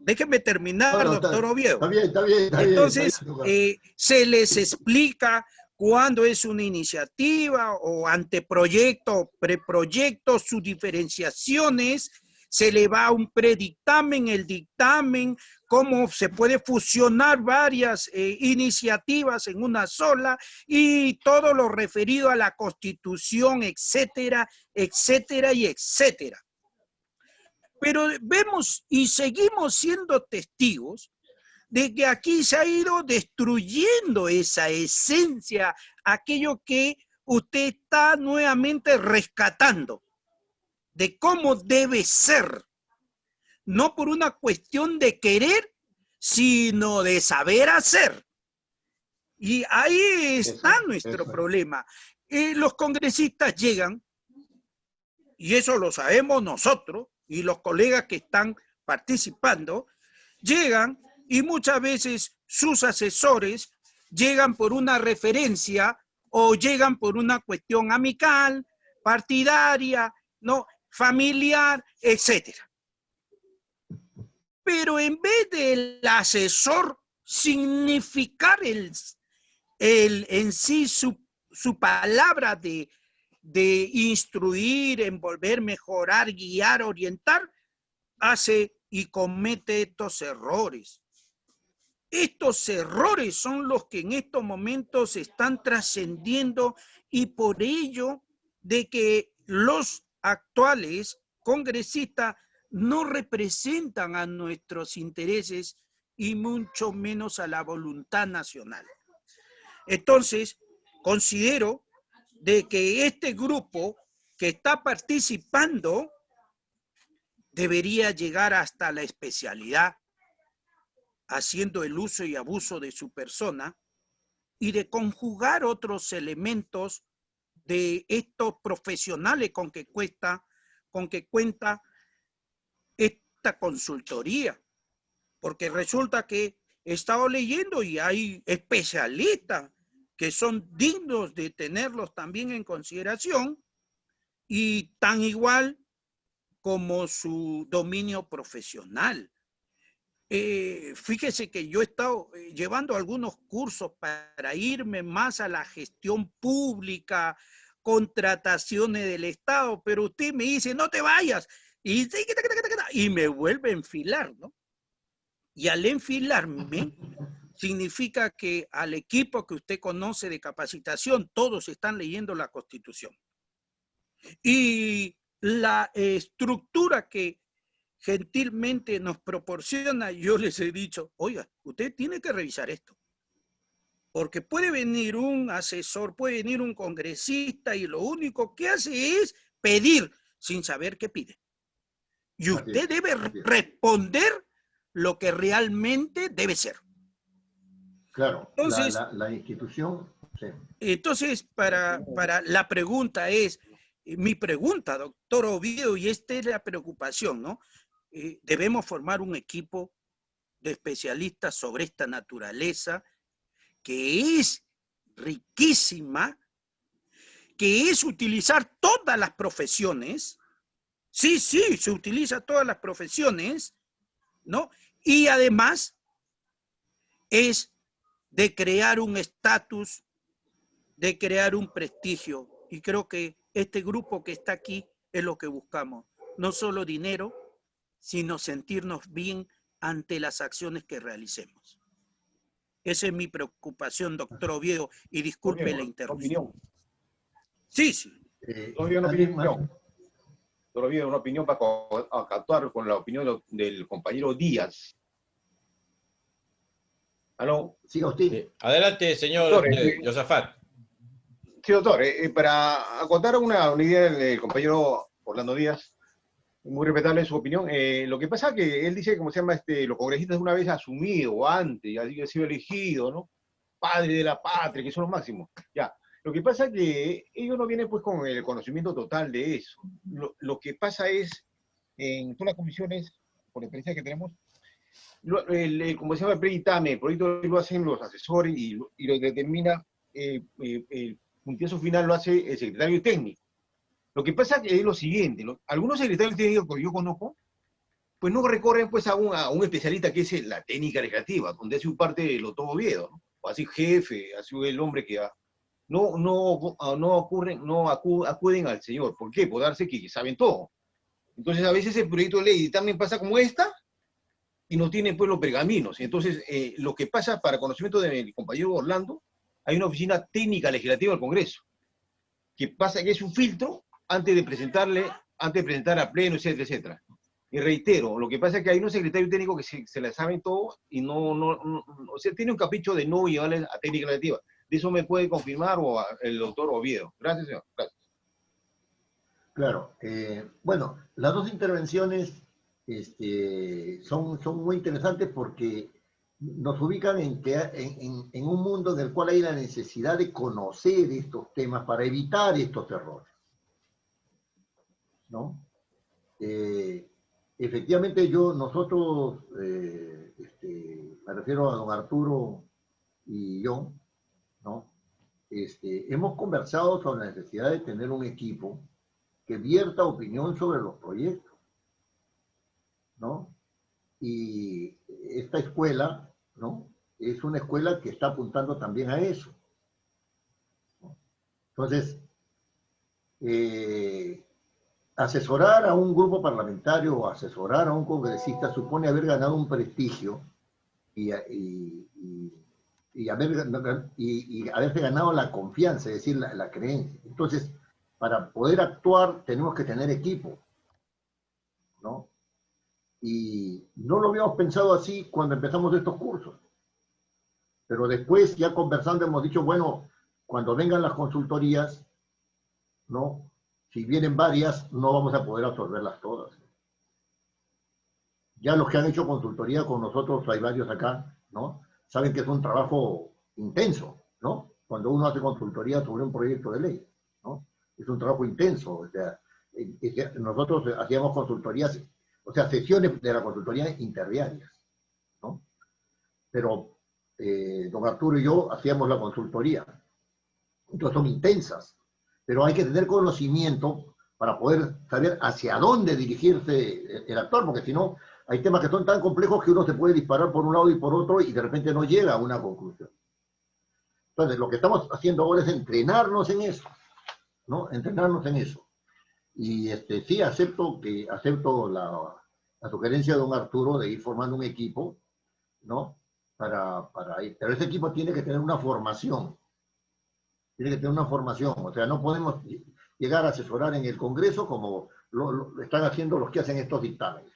déjenme terminar, No, doctor Oviedo. Está bien, está bien, está bien. Entonces, Está bien. se les explica cuándo es una iniciativa o anteproyecto, preproyecto, sus diferenciaciones, se le va a un predictamen, el dictamen, cómo se puede fusionar varias iniciativas en una sola y todo lo referido a la Constitución, etcétera, etcétera y etcétera. Pero vemos y seguimos siendo testigos de que aquí se ha ido destruyendo esa esencia, aquello que usted está nuevamente rescatando de cómo debe ser, no por una cuestión de querer, sino de saber hacer. Y ahí está nuestro problema. Los congresistas llegan, y eso lo sabemos nosotros, y los colegas que están participando, llegan y muchas veces sus asesores llegan por una referencia o llegan por una cuestión amical, partidaria, ¿no? Familiar, etcétera. Pero en vez del asesor significar en sí su palabra de instruir, envolver, mejorar, guiar, orientar, hace y comete estos errores. Estos errores son los que en estos momentos están trascendiendo y por ello de que los actuales congresistas no representan a nuestros intereses y mucho menos a la voluntad nacional. Entonces, considero de que este grupo que está participando debería llegar hasta la especialidad, haciendo el uso y abuso de su persona y de conjugar otros elementos de estos profesionales con que cuenta esta consultoría. Porque resulta que he estado leyendo y hay especialistas que son dignos de tenerlos también en consideración y tan igual como su dominio profesional. Fíjese que yo he estado llevando algunos cursos para irme más a la gestión pública, contrataciones del Estado, pero usted me dice, no te vayas, y me vuelve a enfilar, ¿no? Y al enfilarme, significa que al equipo que usted conoce de capacitación, todos están leyendo la Constitución. Y la estructura que gentilmente nos proporciona, yo les he dicho, oiga, usted tiene que revisar esto. Porque puede venir un asesor, puede venir un congresista y lo único que hace es pedir sin saber qué pide. Y usted debe responder lo que realmente debe ser. Claro, entonces, la institución... Sí. Entonces, para la pregunta es, mi pregunta, doctor Oviedo, y esta es la preocupación, ¿no? Debemos formar un equipo de especialistas sobre esta naturaleza que es riquísima, que es utilizar todas las profesiones. Sí, se utiliza todas las profesiones, ¿no? Y además es de crear un estatus, de crear un prestigio. Y creo que este grupo que está aquí es lo que buscamos. No solo dinero, sino sentirnos bien ante las acciones que realicemos. Esa es mi preocupación, doctor Oviedo, y disculpe la interrupción. Sí. Una opinión para actuar con la opinión del compañero Díaz. ¿Aló? Sí, usted. Adelante, señor Josafat. Sí, doctor. Para acotar una idea del compañero Orlando Díaz, muy respetable su opinión. Lo que pasa es que él dice, ¿cómo se llama? Los congresistas una vez asumido, antes, ha sido elegido, ¿no? Padre de la patria, que son los máximos. Ya. Lo que pasa es que ellos no vienen pues con el conocimiento total de eso. Lo que pasa es, en todas las comisiones, por la experiencia que tenemos, como se llama el predictamen, el proyecto lo hacen los asesores y lo determina, el puntillazo final lo hace el secretario técnico. Lo que pasa es lo siguiente, algunos secretarios técnicos que yo conozco, pues no recorren pues a un especialista que es la técnica legislativa, donde hace un parte de lo todo Oviedo, ¿no? O así jefe, así el hombre que acuden al señor. ¿Por qué? Por darse que saben todo. Entonces a veces el proyecto de ley también pasa como esta y no tiene pues los pergaminos. Entonces lo que pasa, para conocimiento del compañero Orlando, hay una oficina técnica legislativa del Congreso que pasa, que es un filtro antes de presentar a pleno, etcétera, etcétera. Y reitero, lo que pasa es que hay unos secretarios técnicos que se la saben todo y o sea, tiene un capricho de no llevarles a técnica legislativa. De eso me puede confirmar el doctor Oviedo. Gracias, señor. Gracias. Claro. Bueno, las dos intervenciones son muy interesantes porque nos ubican en un mundo en el cual hay la necesidad de conocer estos temas para evitar estos errores, ¿no? Efectivamente, nosotros, me refiero a don Arturo y yo, ¿no? Hemos conversado sobre la necesidad de tener un equipo que vierta opinión sobre los proyectos, ¿no? Y esta escuela, ¿no? Es una escuela que está apuntando también a eso, ¿no? Entonces, asesorar a un grupo parlamentario o asesorar a un congresista supone haber ganado un prestigio y haberse ganado la confianza, es decir, la creencia. Entonces, para poder actuar tenemos que tener equipo, ¿no? Y no lo habíamos pensado así cuando empezamos estos cursos. Pero después, ya conversando, hemos dicho, bueno, cuando vengan las consultorías, ¿no? Si vienen varias, no vamos a poder absorberlas todas. Ya los que han hecho consultoría con nosotros, hay varios acá, ¿no? Saben que es un trabajo intenso, ¿no? Cuando uno hace consultoría sobre un proyecto de ley, ¿no? Es un trabajo intenso. O sea, nosotros hacíamos consultorías, o sea, sesiones de la consultoría interdiarias, ¿no? Pero don Arturo y yo hacíamos la consultoría. Entonces son intensas, pero hay que tener conocimiento para poder saber hacia dónde dirigirse el actor, porque si no, hay temas que son tan complejos que uno se puede disparar por un lado y por otro y de repente no llega a una conclusión. Entonces, lo que estamos haciendo ahora es entrenarnos en eso, ¿no? Entrenarnos en eso. Y sí, acepto la sugerencia de don Arturo de ir formando un equipo, ¿no? Para ir. Pero ese equipo tiene que tener una formación. Tiene que tener una formación. O sea, no podemos llegar a asesorar en el Congreso como lo están haciendo los que hacen estos dictámenes.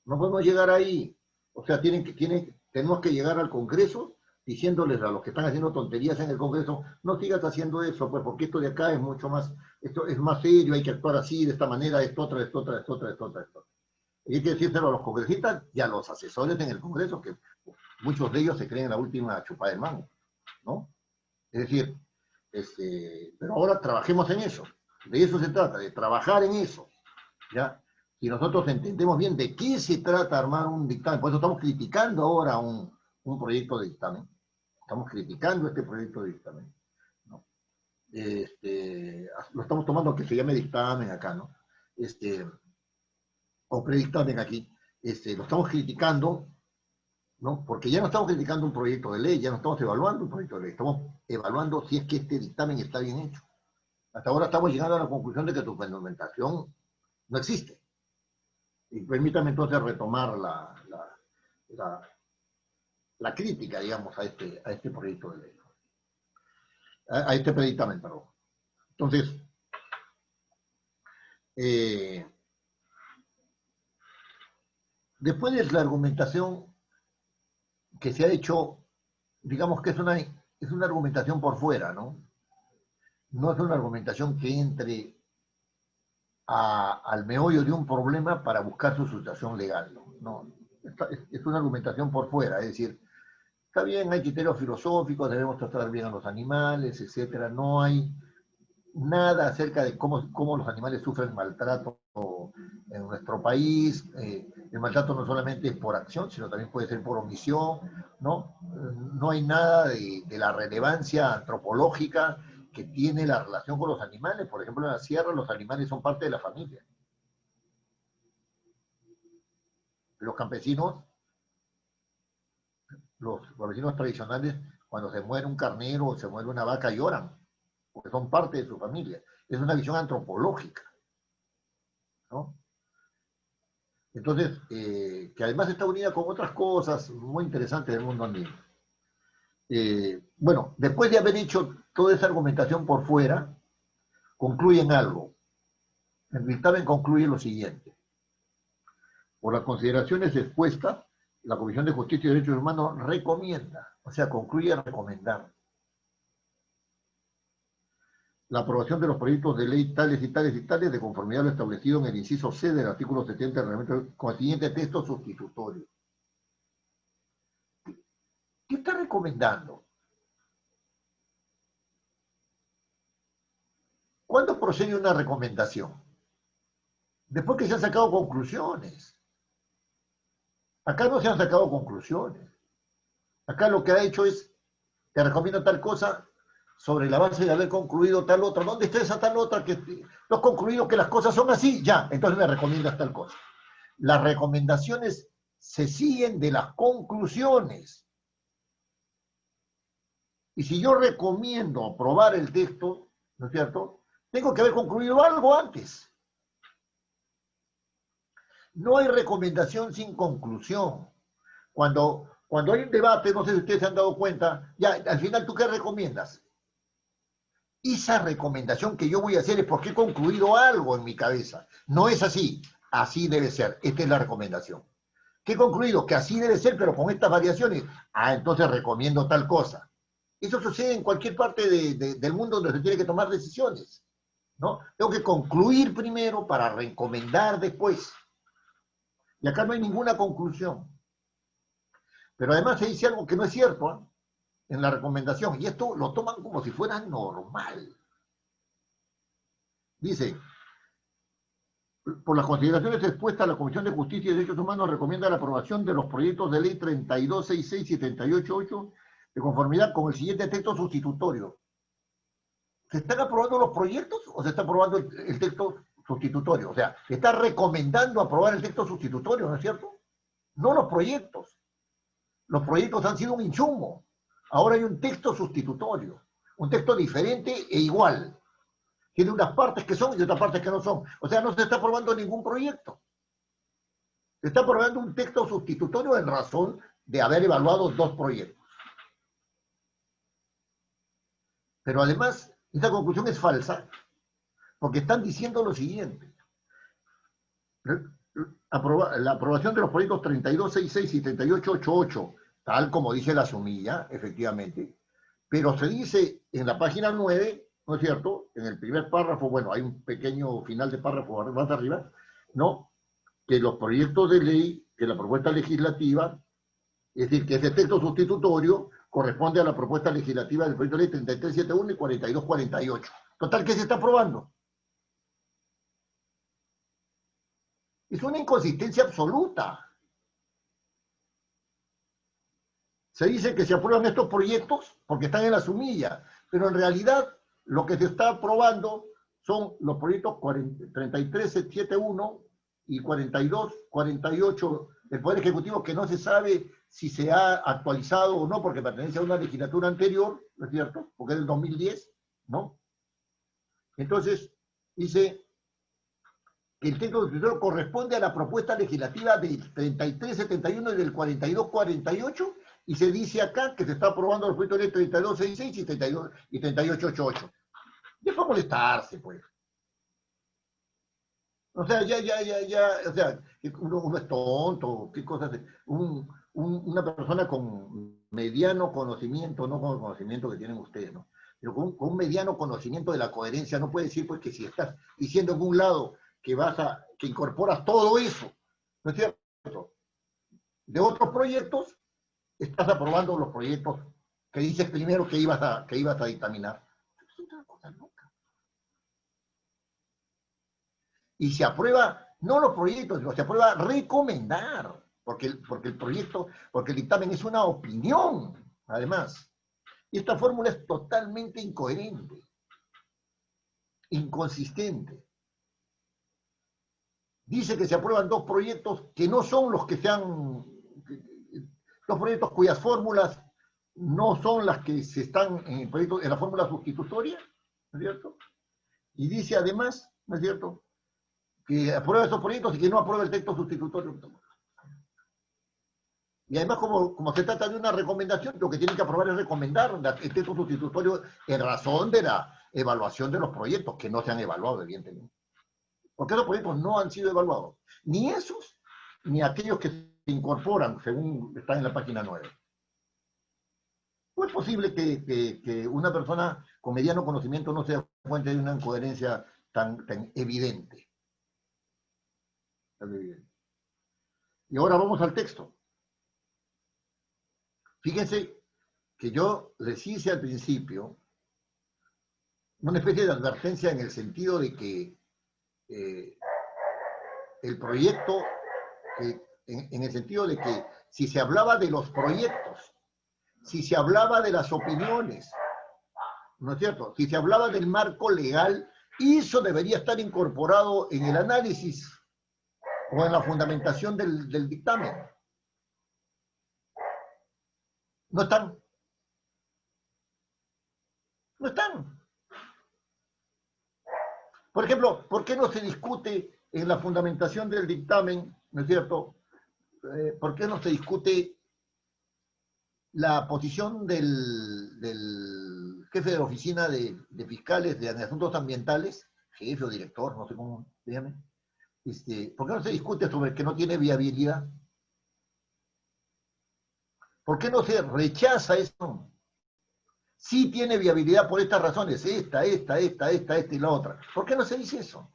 No podemos llegar ahí. O sea, tenemos que llegar al Congreso diciéndoles a los que están haciendo tonterías en el Congreso, no sigas haciendo eso, pues porque esto de acá es mucho más, esto es más serio, hay que actuar así, de esta manera, esto otra, esto otra, esto otra, esto otra, esto otra. Y hay que decírselo a los congresistas y a los asesores en el Congreso, que muchos de ellos se creen la última chupada de mango, ¿no? Es decir, pero ahora trabajemos en eso. De eso se trata, de trabajar en eso, ¿ya? Si nosotros entendemos bien de qué se trata armar un dictamen, por eso estamos criticando ahora un proyecto de dictamen. Estamos criticando este proyecto de dictamen, ¿no? Lo estamos tomando que se llame dictamen acá, ¿no? O predictamen aquí. Lo estamos criticando, ¿no? Porque ya no estamos criticando un proyecto de ley, ya no estamos evaluando un proyecto de ley, estamos evaluando si es que este dictamen está bien hecho. Hasta ahora estamos llegando a la conclusión de que tu fundamentación no existe. Y permítame entonces retomar la crítica, digamos, a este proyecto de ley. A este predictamen, perdón. Entonces, después de la argumentación que se ha hecho, digamos que es una argumentación por fuera, ¿no? No es una argumentación que entre al meollo de un problema para buscar su solución legal, ¿no? No, es una argumentación por fuera, es decir, está bien, hay criterios filosóficos, debemos tratar bien a los animales, etcétera. No hay nada acerca de cómo los animales sufren maltrato en nuestro país. El maltrato no solamente es por acción, sino también puede ser por omisión, ¿no? No hay nada de la relevancia antropológica que tiene la relación con los animales. Por ejemplo, en la sierra los animales son parte de la familia. Los campesinos, los campesinos tradicionales, cuando se muere un carnero o se muere una vaca, lloran, porque son parte de su familia. Es una visión antropológica, ¿no? Entonces, que además está unida con otras cosas muy interesantes del mundo andino. Bueno, después de haber hecho toda esa argumentación por fuera, concluyen algo. El dictamen concluye lo siguiente. Por las consideraciones expuestas, la Comisión de Justicia y Derechos Humanos recomienda, o sea, concluye recomendar la aprobación de los proyectos de ley tales y tales y tales de conformidad a lo establecido en el inciso C del artículo 70 del reglamento con el siguiente texto sustitutorio. ¿Qué está recomendando? ¿Cuándo procede una recomendación? Después que se han sacado conclusiones. Acá no se han sacado conclusiones. Acá lo que ha hecho es, te recomiendo tal cosa, sobre la base de haber concluido tal otra. ¿Dónde está esa tal otra? Que no has concluido que las cosas son así, ya, entonces me recomiendas tal cosa. Las recomendaciones se siguen de las conclusiones. Y si yo recomiendo aprobar el texto, ¿no es cierto?, tengo que haber concluido algo antes. No hay recomendación sin conclusión. Cuando hay un debate, no sé si ustedes se han dado cuenta, ya, al final, ¿tú qué recomiendas? Esa recomendación que yo voy a hacer es porque he concluido algo en mi cabeza. No es así. Así debe ser. Esta es la recomendación. ¿Qué he concluido? Que así debe ser, pero con estas variaciones. Ah, entonces recomiendo tal cosa. Eso sucede en cualquier parte del mundo donde se tiene que tomar decisiones, ¿no? Tengo que concluir primero para recomendar después. Y acá no hay ninguna conclusión. Pero además se dice algo que no es cierto, ¿eh?, en la recomendación, y esto lo toman como si fuera normal. Dice, por las consideraciones expuestas, la Comisión de Justicia y Derechos Humanos recomienda la aprobación de los proyectos de ley 3266 y 388 de conformidad con el siguiente texto sustitutorio. ¿Se están aprobando los proyectos o se está aprobando el texto sustitutorio? O sea, se está recomendando aprobar el texto sustitutorio, ¿no es cierto? No los proyectos. Los proyectos han sido un insumo. Ahora hay un texto sustitutorio, un texto diferente e igual. Tiene unas partes que son y otras partes que no son. O sea, no se está aprobando ningún proyecto. Se está aprobando un texto sustitutorio en razón de haber evaluado dos proyectos. Pero además, esta conclusión es falsa, porque están diciendo lo siguiente. La aprobación de los proyectos 3266 y 3888, tal como dice la sumilla, efectivamente, pero se dice en la página 9, ¿no es cierto?, en el primer párrafo, bueno, hay un pequeño final de párrafo más arriba, ¿no?, que los proyectos de ley, que la propuesta legislativa, es decir, que ese texto sustitutorio corresponde a la propuesta legislativa del proyecto de ley 3371 y 4248. Total, ¿qué se está aprobando? Es una inconsistencia absoluta. Se dice que se aprueban estos proyectos porque están en la sumilla, pero en realidad lo que se está aprobando son los proyectos 3371 y 4248 del Poder Ejecutivo, que no se sabe si se ha actualizado o no, porque pertenece a una legislatura anterior, ¿no es cierto?, porque es del 2010, ¿no? Entonces, dice que el texto sustitutorio corresponde a la propuesta legislativa del 3371 y del 4248, y se dice acá que se está aprobando los proyectos de ley 3266 y 3888. Deja molestarse, pues. O sea, o sea, uno es tonto, qué cosas. Una persona con mediano conocimiento, no con el conocimiento que tienen ustedes, ¿no?, pero con un mediano conocimiento de la coherencia, no puede decir, pues, que si estás diciendo en un lado que que incorporas todo eso, ¿no es cierto?, de otros proyectos, estás aprobando los proyectos que dices primero que ibas a dictaminar. Es una cosa loca. Y se aprueba, no los proyectos, sino se aprueba recomendar, porque el dictamen es una opinión, además. Y esta fórmula es totalmente incoherente, inconsistente. Dice que se aprueban dos proyectos que no son los que sean, los proyectos cuyas fórmulas no son las que se están en la fórmula sustitutoria, ¿no es cierto? Y dice además, ¿no es cierto?, que aprueba esos proyectos y que no aprueba el texto sustitutorio. Y además, como se trata de una recomendación, lo que tienen que aprobar es recomendar el texto sustitutorio en razón de la evaluación de los proyectos, que no se han evaluado, evidentemente. Porque esos proyectos no han sido evaluados. Ni esos, ni aquellos que se incorporan, según está en la página 9. ¿Cómo es posible que una persona con mediano conocimiento no se dé cuenta de una incoherencia tan evidente? Tan evidente. Y ahora vamos al texto. Fíjense que yo les hice al principio una especie de advertencia en el sentido de que el proyecto, en el sentido de que si se hablaba de los proyectos, si se hablaba de las opiniones, ¿no es cierto? Si se hablaba del marco legal, eso debería estar incorporado en el análisis o en la fundamentación del dictamen. No están. No están. Por ejemplo, ¿por qué no se discute en la fundamentación del dictamen, ¿no es cierto? ¿Por qué no se discute la posición del jefe de la oficina de fiscales de asuntos ambientales, jefe o director, no sé cómo se llame? ¿Por qué no se discute sobre que no tiene viabilidad? ¿Por qué no se rechaza eso? Sí tiene viabilidad por estas razones, esta y la otra. ¿Por qué no se dice eso?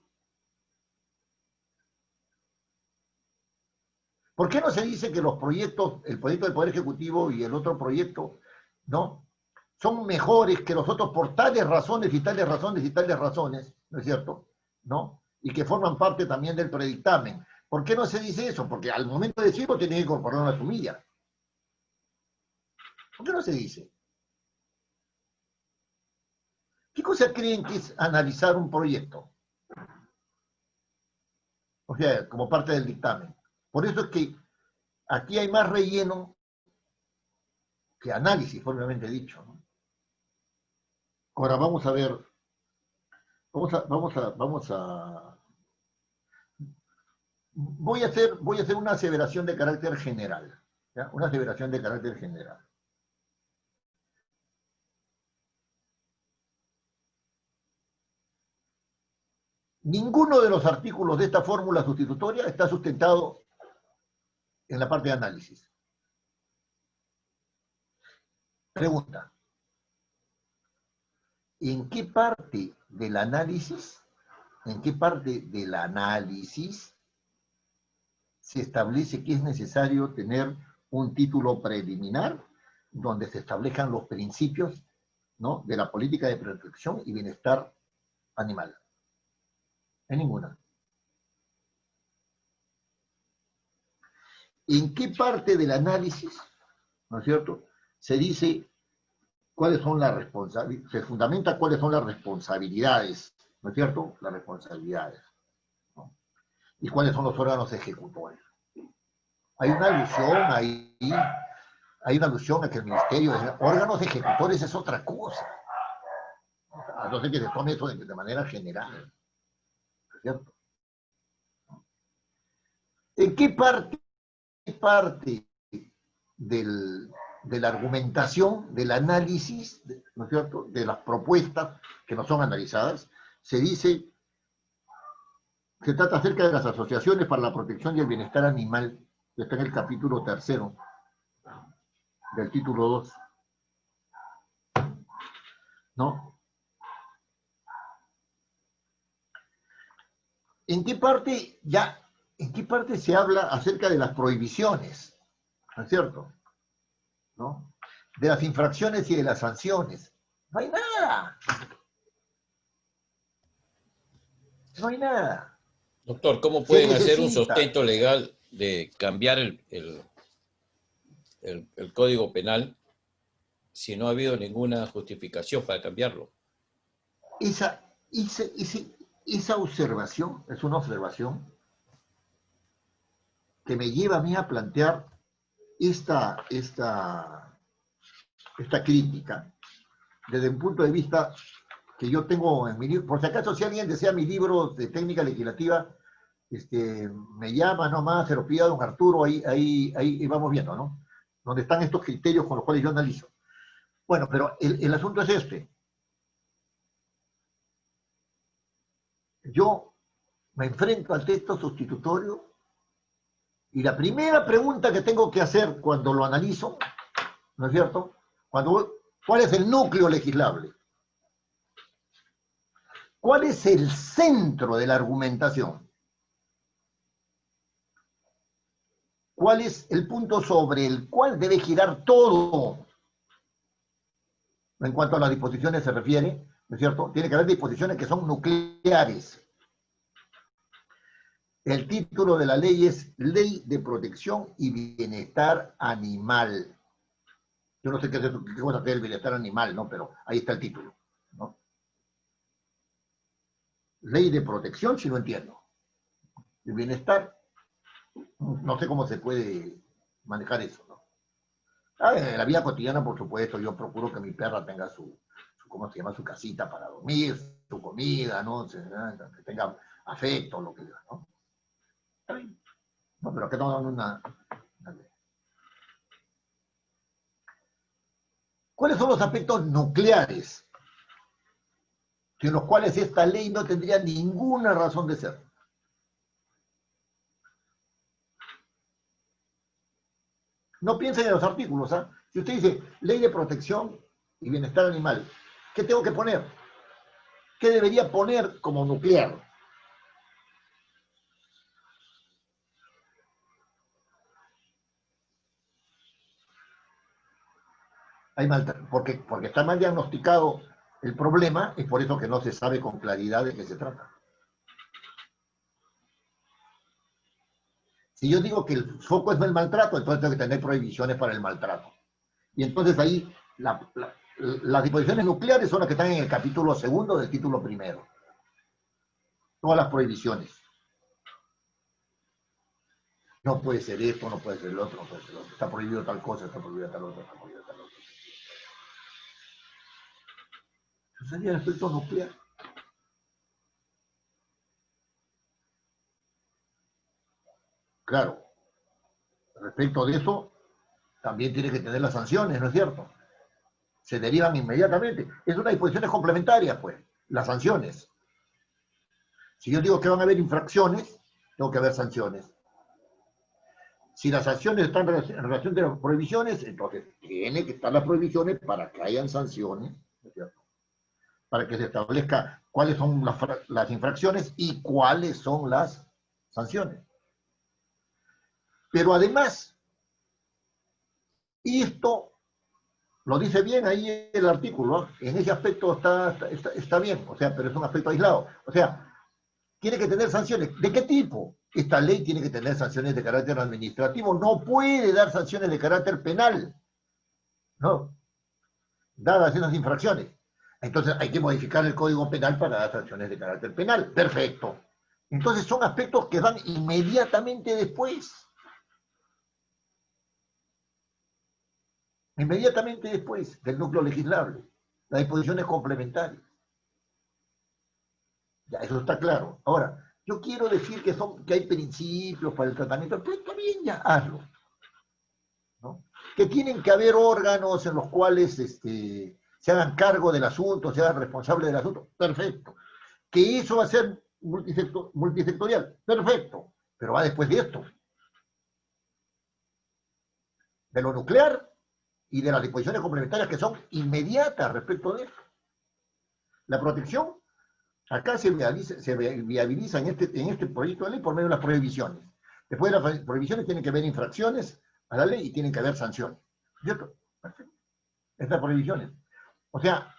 ¿Por qué no se dice que los proyectos, el proyecto del Poder Ejecutivo y el otro proyecto, ¿no?, son mejores que los otros por tales razones y tales razones y tales razones, ¿no es cierto?, ¿no? Y que forman parte también del predictamen. ¿Por qué no se dice eso? Porque al momento de decirlo tiene que incorporar una sumilla. ¿Por qué no se dice? ¿Qué cosa creen que es analizar un proyecto? O sea, como parte del dictamen. Por eso es que aquí hay más relleno que análisis, propiamente dicho, ¿no? Ahora vamos a ver, voy a hacer una aseveración de carácter general, ¿ya? Una aseveración de carácter general. Ninguno de los artículos de esta fórmula sustitutoria está sustentado en la parte de análisis. Pregunta: ¿en qué parte del análisis, se establece que es necesario tener un título preliminar donde se establezcan los principios, ¿no?, de la política de protección y bienestar animal? En ninguna. ¿En qué parte del análisis, ¿no es cierto?, se dice cuáles son las responsabilidades, se fundamenta cuáles son las responsabilidades, ¿no es cierto?, las responsabilidades, ¿no?, y cuáles son los órganos ejecutores? Hay una alusión a que el ministerio de órganos ejecutores es otra cosa. No sé que se tome eso de manera general, ¿no es cierto? ¿En qué parte de la argumentación, del análisis, ¿no es cierto?, de las propuestas que no son analizadas, se dice, se trata acerca de las asociaciones para la protección y el bienestar animal, que está en el capítulo 3 del título 2, ¿no? ¿En qué parte se habla acerca de las prohibiciones, ¿no es cierto?, ¿no?, de las infracciones y de las sanciones? No hay nada. No hay nada. Doctor, ¿cómo pueden hacer un sustento legal de cambiar el Código Penal si no ha habido ninguna justificación para cambiarlo? Esa observación es una observación que me lleva a mí a plantear esta crítica desde un punto de vista que yo tengo en mi libro. Por si acaso, si alguien desea mi libro de técnica legislativa, me llama nomás, se lo pide a don Arturo, ahí vamos viendo, ¿no?, donde están estos criterios con los cuales yo analizo. Bueno, pero el asunto es este. Yo me enfrento al texto sustitutorio y la primera pregunta que tengo que hacer cuando lo analizo, ¿no es cierto?, ¿cuál es el núcleo legislable? ¿Cuál es el centro de la argumentación? ¿Cuál es el punto sobre el cual debe girar todo? En cuanto a las disposiciones se refiere, ¿no es cierto?, tiene que haber disposiciones que son nucleares. El título de la ley es Ley de Protección y Bienestar Animal. Yo no sé qué cosa es el bienestar animal, ¿no?, pero ahí está el título, Ley de protección, si no entiendo. De bienestar, no sé cómo se puede manejar eso, ¿no? En la vida cotidiana, por supuesto, yo procuro que mi perra tenga ¿cómo se llama? Su casita para dormir, su comida, ¿no? Que tenga afecto, lo que sea, ¿no? Está bien. No, pero acá estamos dando una ley. ¿Cuáles son los aspectos nucleares sin los cuales esta ley no tendría ninguna razón de ser? No piensen en los artículos, ¿ah? Si usted dice ley de protección y bienestar animal, ¿qué tengo que poner? ¿Qué debería poner como nuclear? Porque está mal diagnosticado el problema, es por eso que no se sabe con claridad de qué se trata. Si yo digo que el foco es el maltrato, entonces tengo que tener prohibiciones para el maltrato. Y entonces ahí las disposiciones nucleares son las que están en el capítulo 2 del título 1. Todas las prohibiciones. No puede ser esto, no puede ser el otro, no puede ser el otro. Está prohibido tal cosa, está prohibido tal otra, está prohibido tal otra. Eso sería el aspecto nuclear. Claro, respecto de eso, también tiene que tener las sanciones, ¿no es cierto? Se derivan inmediatamente. Es una disposición complementaria, pues, las sanciones. Si yo digo que van a haber infracciones, tengo que haber sanciones. Si las sanciones están en relación de las prohibiciones, entonces tiene que estar las prohibiciones para que hayan sanciones, ¿no es cierto? Para que se establezca cuáles son las infracciones y cuáles son las sanciones. Pero además, y esto lo dice bien ahí el artículo, ¿no? En ese aspecto está bien, o sea, pero es un aspecto aislado. O sea, tiene que tener sanciones. ¿De qué tipo? Esta ley tiene que tener sanciones de carácter administrativo, no puede dar sanciones de carácter penal, ¿no? Dadas esas infracciones. Entonces hay que modificar el Código Penal para dar sanciones de carácter penal. Perfecto. Entonces son aspectos que van inmediatamente después. Inmediatamente después del núcleo legislable. Las disposiciones complementarias. Ya, eso está claro. Ahora, yo quiero decir que hay principios para el tratamiento, pero está bien, ya, hazlo. ¿No? Que tienen que haber órganos en los cuales se hagan cargo del asunto, se hagan responsable del asunto, perfecto. Que eso va a ser multisectorial, perfecto, pero va después de esto. De lo nuclear y de las disposiciones complementarias que son inmediatas respecto de esto. La protección, acá se viabiliza en este proyecto de ley por medio de las prohibiciones. Después de las prohibiciones tienen que haber infracciones a la ley y tienen que haber sanciones. ¿Cierto? Perfecto. Estas prohibiciones. O sea,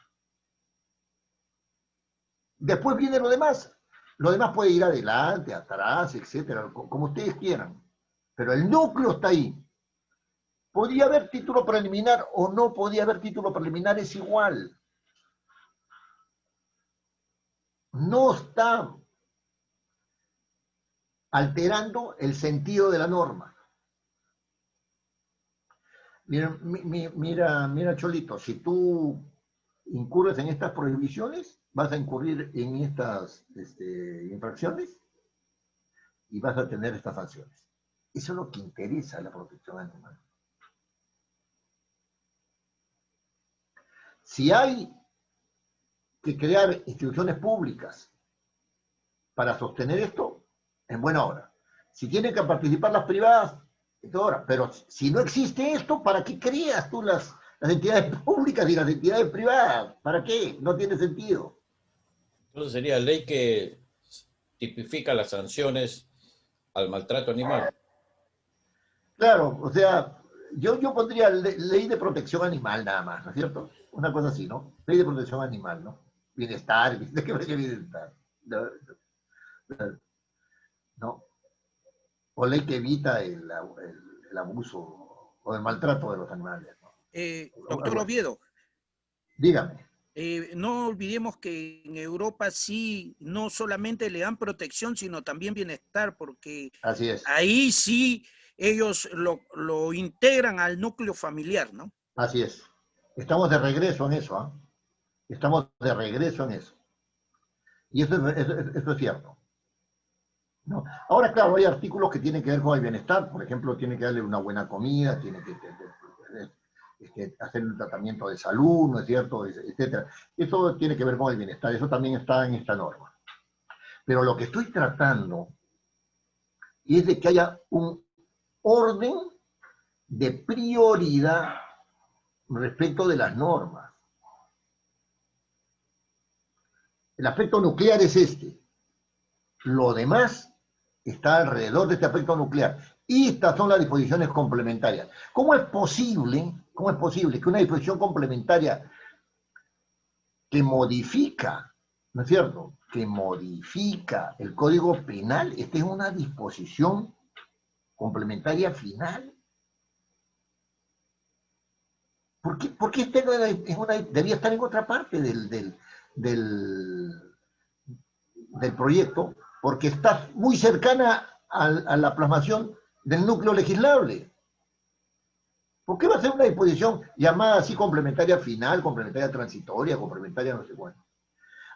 después viene lo demás. Lo demás puede ir adelante, atrás, etcétera, como ustedes quieran. Pero el núcleo está ahí. ¿Podría haber título preliminar o no podía haber título preliminar? Es igual. No está alterando el sentido de la norma. Mira, Cholito, si tú incurres en estas prohibiciones, vas a incurrir en estas infracciones y vas a tener estas sanciones. Eso es lo que interesa a la protección animal. Si hay que crear instituciones públicas para sostener esto, en buena hora. Si tienen que participar las privadas, en toda hora. Pero si no existe esto, ¿para qué creas tú las entidades públicas y las entidades privadas? ¿Para qué? No tiene sentido. Entonces sería ley que tipifica las sanciones al maltrato animal. Claro, o sea, yo pondría ley de protección animal nada más, ¿no es cierto? Una cosa así, ¿no? Ley de protección animal, ¿no? Bienestar, ¿de qué bienestar? ¿No? O ley que evita el abuso o el maltrato de los animales, ¿no? Doctor Oviedo, Dígame. no olvidemos que en Europa sí, no solamente le dan protección, sino también bienestar, porque Así es, ahí sí ellos lo integran al núcleo familiar, ¿no? así es. Estamos de regreso en eso, ¿ah? Estamos de regreso en eso. Y eso es cierto, ¿no? Ahora, claro, hay artículos que tienen que ver con el bienestar, por ejemplo, tiene que darle una buena comida, tiene que hacer un tratamiento de salud, ¿no es cierto?, etcétera. Eso tiene que ver con el bienestar, eso también está en esta norma. Pero lo que estoy tratando es de que haya un orden de prioridad respecto de las normas. El aspecto nuclear es este. Lo demás está alrededor de este aspecto nuclear. Y estas son las disposiciones complementarias. ¿Cómo es posible que una disposición complementaria que modifica, ¿no es cierto?, que modifica el Código Penal esté en una disposición complementaria final? ¿Por qué debía estar en otra parte del proyecto? Porque está muy cercana a la plasmación del núcleo legislable. ¿Por qué va a ser una disposición llamada así complementaria final, complementaria transitoria, complementaria no sé cuánto?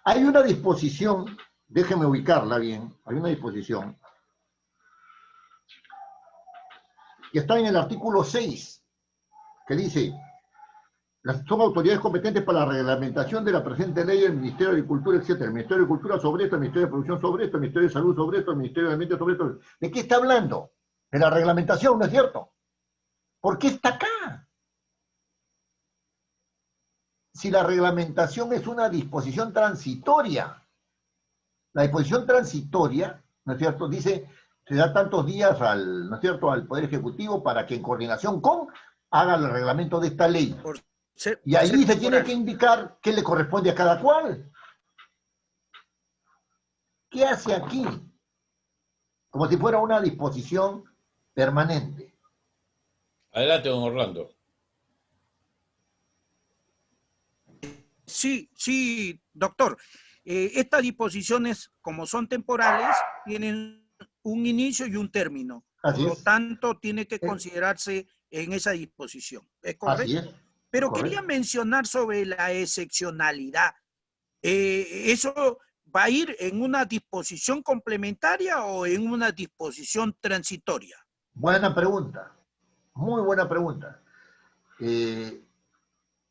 Hay una disposición, déjenme ubicarla bien, hay una disposición que está en el artículo 6, que dice: son autoridades competentes para la reglamentación de la presente ley el Ministerio de Agricultura, etc. El Ministerio de Agricultura sobre esto, el Ministerio de Producción sobre esto, el Ministerio de Salud sobre esto, el Ministerio de Ambiente sobre esto. ¿De qué está hablando? De la reglamentación, ¿no es cierto? ¿Por qué está acá? Si la reglamentación es una disposición transitoria. La disposición transitoria, ¿no es cierto?, dice, se da tantos días ¿no es cierto?, al Poder Ejecutivo para que en coordinación con haga el reglamento de esta ley. Y ahí se tiene que indicar qué le corresponde a cada cual. ¿Qué hace aquí? Como si fuera una disposición permanente. Adelante, don Orlando. Sí, doctor. Estas disposiciones, como son temporales, tienen un inicio y un término. Por lo tanto, tiene que considerarse en esa disposición. ¿Es correcto? Así es. Pero quería mencionar sobre la excepcionalidad. ¿Eso va a ir en una disposición complementaria o en una disposición transitoria? Buena pregunta. Muy buena pregunta.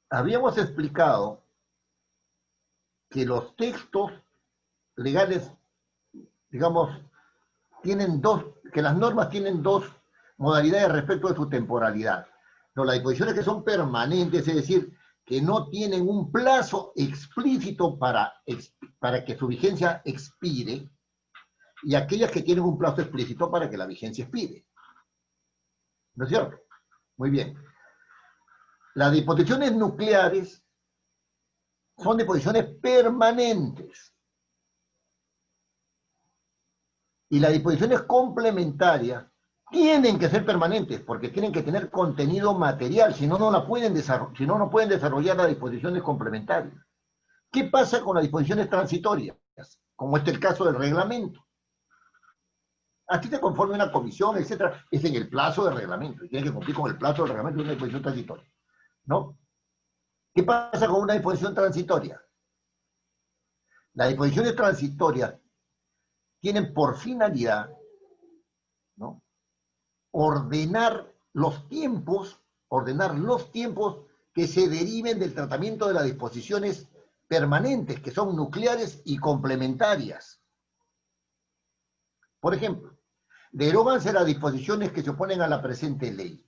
Habíamos explicado que los textos legales, digamos, que las normas tienen dos modalidades respecto de su temporalidad. No, las disposiciones que son permanentes, es decir, que no tienen un plazo explícito para que su vigencia expire, y aquellas que tienen un plazo explícito para que la vigencia expire. ¿No es cierto? Muy bien. Las disposiciones nucleares son disposiciones permanentes. Y las disposiciones complementarias tienen que ser permanentes, porque tienen que tener contenido material, si no, no pueden desarrollar las disposiciones complementarias. ¿Qué pasa con las disposiciones transitorias? Como este es el caso del reglamento. Aquí se conforma una comisión, etcétera, es en el plazo del reglamento, y tiene que cumplir con el plazo del reglamento de una disposición transitoria, ¿no? ¿Qué pasa con una disposición transitoria? Las disposiciones transitorias tienen por finalidad, ¿no?, ordenar los tiempos que se deriven del tratamiento de las disposiciones permanentes, que son nucleares y complementarias. Por ejemplo, deróganse las disposiciones que se oponen a la presente ley.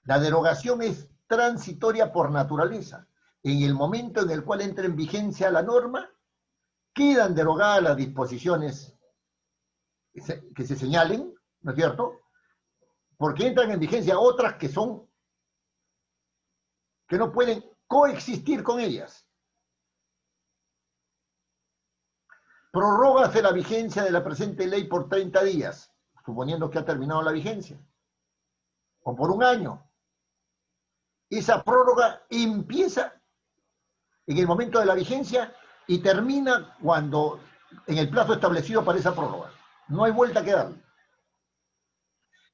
La derogación es transitoria por naturaleza. En el momento en el cual entra en vigencia la norma, quedan derogadas las disposiciones que se señalen, ¿no es cierto?, porque entran en vigencia otras que no pueden coexistir con ellas. Prorrógase la vigencia de la presente ley por 30 días, suponiendo que ha terminado la vigencia, o por un año. Esa prórroga empieza en el momento de la vigencia y termina cuando en el plazo establecido para esa prórroga. No hay vuelta que darle.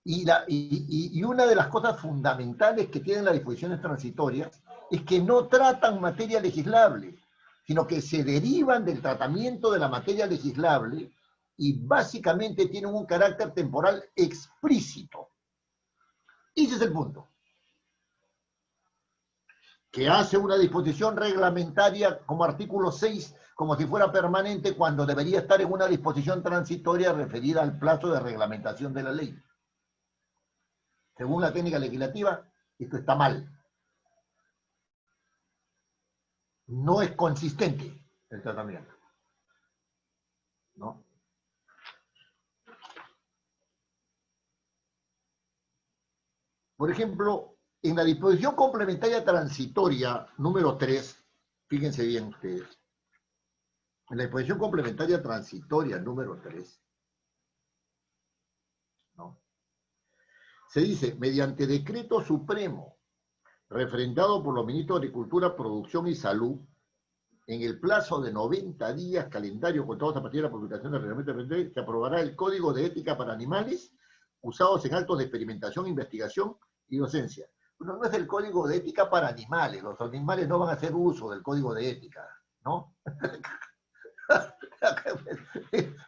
Y una de las cosas fundamentales que tienen las disposiciones transitorias es que no tratan materia legislable, sino que se derivan del tratamiento de la materia legislable y básicamente tienen un carácter temporal explícito. Ese es el punto. Que hace una disposición reglamentaria como artículo 6, como si fuera permanente, cuando debería estar en una disposición transitoria referida al plazo de reglamentación de la ley. Según la técnica legislativa, esto está mal. No es consistente el tratamiento. ¿No? Por ejemplo, en la disposición complementaria transitoria número 3, fíjense bien ustedes, en la disposición complementaria transitoria número 3, ¿no? Se dice, mediante decreto supremo, refrendado por los ministros de Agricultura, Producción y Salud, en el plazo de 90 días, calendario contados a partir de la publicación del reglamento, se aprobará el Código de Ética para Animales usados en actos de experimentación, investigación y docencia. Bueno, no es el Código de Ética para animales, los animales no van a hacer uso del Código de Ética, ¿no?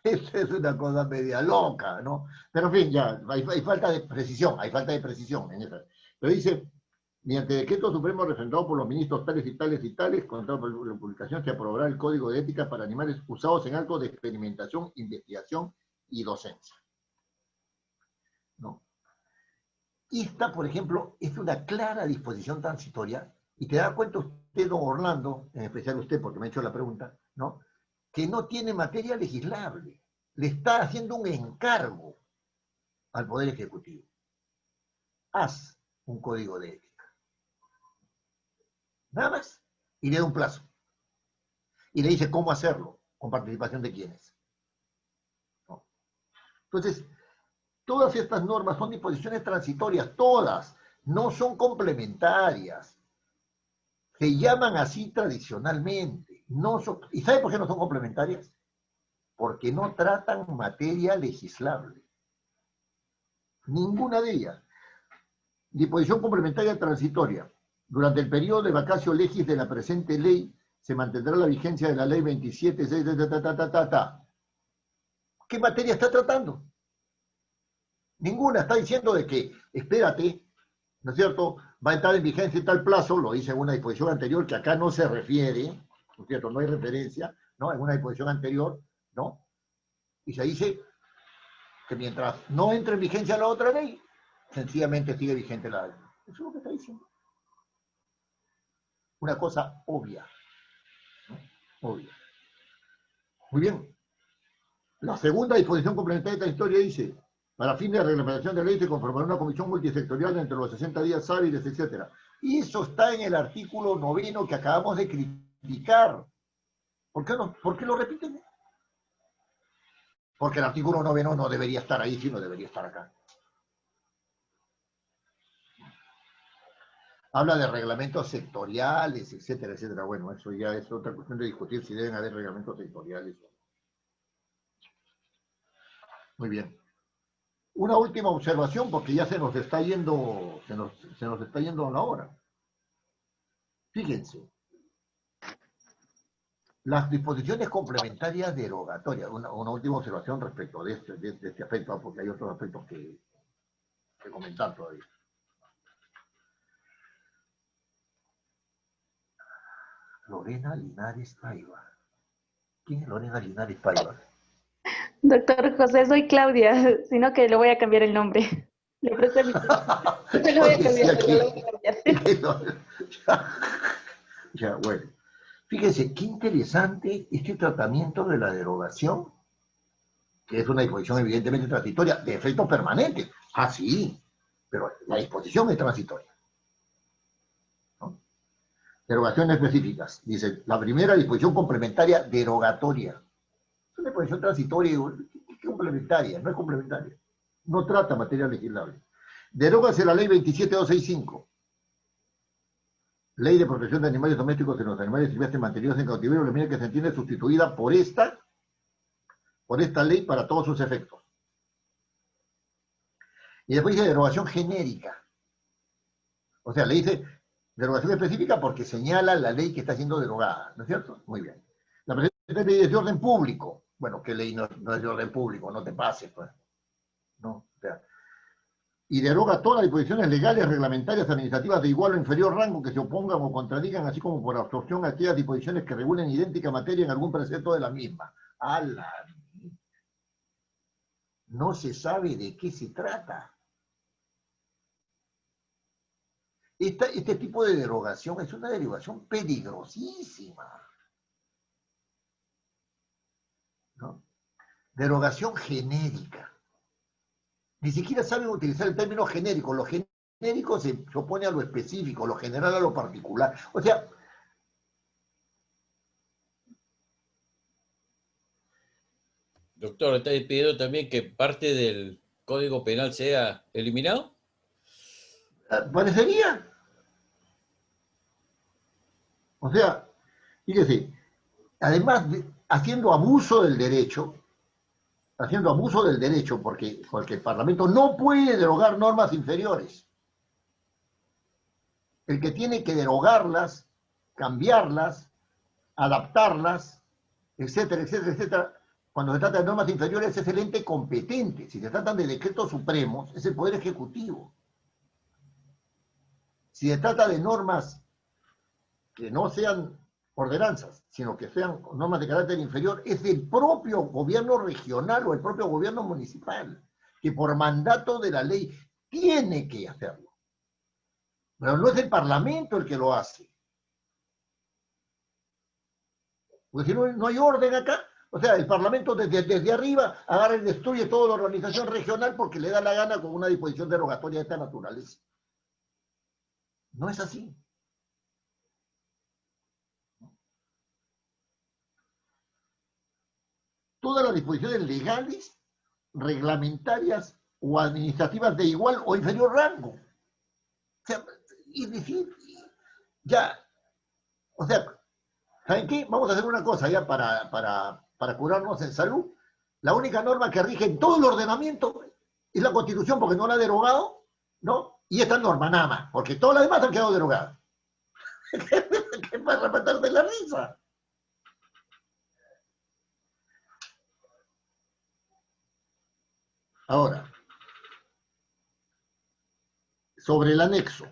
Esta es una cosa media loca, ¿no? Pero en fin, ya, hay falta de precisión, en esa. Pero dice, mediante decreto supremo refrendado por los ministros tales y tales y tales, contado por la publicación, se aprobará el Código de Ética para Animales usados en actos de experimentación, investigación y docencia. ¿No? Esta, por ejemplo, es una clara disposición transitoria, y te da cuenta usted, don Orlando, en especial usted, porque me ha hecho la pregunta, ¿no?, que no tiene materia legislable. Le está haciendo un encargo al Poder Ejecutivo. Haz un código de ética. Nada más. Y le da un plazo. Y le dice cómo hacerlo, con participación de quiénes. ¿No? Entonces, todas estas normas son disposiciones transitorias, todas, no son complementarias. Se llaman así tradicionalmente. No son, ¿y sabe por qué no son complementarias? Porque no tratan materia legislable. Ninguna de ellas. Disposición complementaria transitoria. Durante el periodo de vacatio legis de la presente ley, se mantendrá la vigencia de la ley 27.6. ¿Qué materia está tratando? Ninguna. Está diciendo de que, espérate, ¿no es cierto?, va a entrar en vigencia en tal plazo, lo dice en una disposición anterior que acá no se refiere, ¿no es cierto?, no hay referencia, ¿no?, en una disposición anterior, ¿no? Y se dice que mientras no entre en vigencia la otra ley, sencillamente sigue vigente la ley. Eso es lo que está diciendo. Una cosa obvia, ¿no? Obvia. Muy bien. La segunda disposición complementaria de esta historia dice, para fin de reglamentación de la ley se conformará una comisión multisectorial entre los 60 días hábiles, etc. Y eso está en el artículo 9 que acabamos de criticar. ¿Por qué lo repiten? Porque el artículo 9 no debería estar ahí, sino debería estar acá. Habla de reglamentos sectoriales, etcétera, etcétera. Bueno, eso ya es otra cuestión de discutir si deben haber reglamentos sectoriales. Muy bien. Una última observación, porque ya se nos está yendo, se nos está yendo la hora. Fíjense. Las disposiciones complementarias derogatorias, una última observación respecto de este aspecto, porque hay otros aspectos que comentar todavía. Lorena Linares Paiva. ¿Quién es Lorena Linares Paiva? Doctor José, soy Claudia, sino que le voy a cambiar el nombre. Le presté mi... Le voy a cambiar, pero lo voy a cambiar. Ya, bueno. Fíjense, qué interesante este tratamiento de la derogación, que es una disposición evidentemente transitoria, de efecto permanente. Ah, sí, pero la disposición es transitoria. ¿No? Derogaciones específicas. Dice, la primera disposición complementaria derogatoria. Es una disposición transitoria, ¿qué complementaria? No es complementaria. No trata materia legislable. Derógase la ley 27.265. Ley de protección de animales domésticos y los animales silvestres mantenidos en cautiverio, la medida que se entiende sustituida por esta ley para todos sus efectos. Y después dice derogación genérica. O sea, le dice derogación específica porque señala la ley que está siendo derogada, ¿no es cierto? Muy bien. La presente ley es de orden público. Bueno, ¿qué ley no es de orden público? No te pases, pues. No, o sea, y deroga todas las disposiciones legales, reglamentarias, administrativas de igual o inferior rango que se opongan o contradigan, así como por absorción a aquellas disposiciones que regulen idéntica materia en algún precepto de la misma. No se sabe de qué se trata. Este tipo de derogación es una derogación peligrosísima, ¿no? Derogación genérica. Ni siquiera saben utilizar el término genérico. Lo genérico se opone a lo específico, lo general a lo particular. O sea, doctor, ¿está pidiendo también que parte del Código Penal sea eliminado? parecería. O sea, fíjese, además haciendo abuso del derecho, porque el Parlamento no puede derogar normas inferiores. El que tiene que derogarlas, cambiarlas, adaptarlas, etcétera, etcétera, etcétera, cuando se trata de normas inferiores es el ente competente. Si se tratan de decretos supremos, es el Poder Ejecutivo. Si se trata de normas que no sean ordenanzas, sino que sean normas de carácter inferior, es el propio gobierno regional o el propio gobierno municipal, que por mandato de la ley tiene que hacerlo. Pero no es el Parlamento el que lo hace. Porque si no, no hay orden acá. O sea, el Parlamento desde arriba agarra y destruye toda la organización regional porque le da la gana con una disposición derogatoria de esta naturaleza. No es así. Todas las disposiciones legales, reglamentarias o administrativas de igual o inferior rango. O sea, es decir, ya, o sea, ¿saben qué? Vamos a hacer una cosa ya para curarnos en salud. La única norma que rige en todo el ordenamiento es la Constitución porque no la ha derogado, ¿no? Y esta norma nada más, porque todas las demás han quedado derogadas. ¿Qué para matarte la risa? Ahora, sobre el anexo.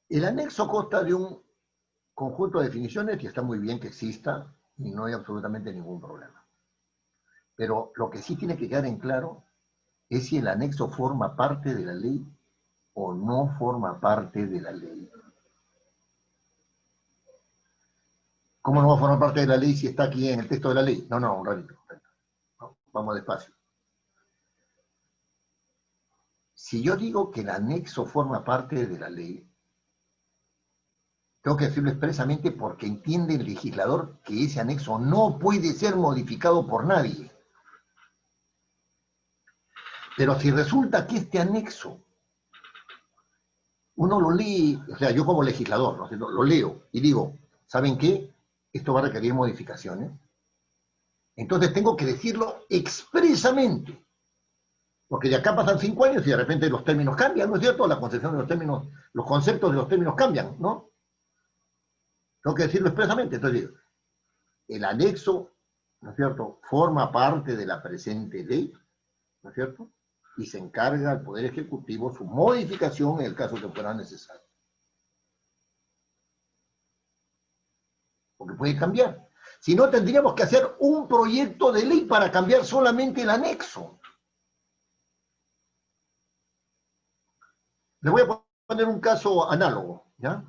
El anexo consta de un conjunto de definiciones y está muy bien que exista y no hay absolutamente ningún problema. Pero lo que sí tiene que quedar en claro es si el anexo forma parte de la ley o no forma parte de la ley. ¿Cómo no va a formar parte de la ley si está aquí en el texto de la ley? No, un ratito. No, vamos despacio. Si yo digo que el anexo forma parte de la ley, tengo que decirlo expresamente porque entiende el legislador que ese anexo no puede ser modificado por nadie. Pero si resulta que este anexo, uno lo lee, o sea, yo como legislador, ¿no? Lo leo y digo, ¿saben qué? Esto va a requerir modificaciones. Entonces tengo que decirlo expresamente. Porque de acá pasan 5 años y de repente los términos cambian, ¿no es cierto? La concepción de los términos, los conceptos de los términos cambian, ¿no? Tengo que decirlo expresamente. Entonces digo, el anexo, ¿no es cierto?, forma parte de la presente ley, ¿no es cierto?, y se encarga al Poder Ejecutivo su modificación en el caso que fuera necesario. Porque puede cambiar. Si no, tendríamos que hacer un proyecto de ley para cambiar solamente el anexo. Les voy a poner un caso análogo, ¿ya?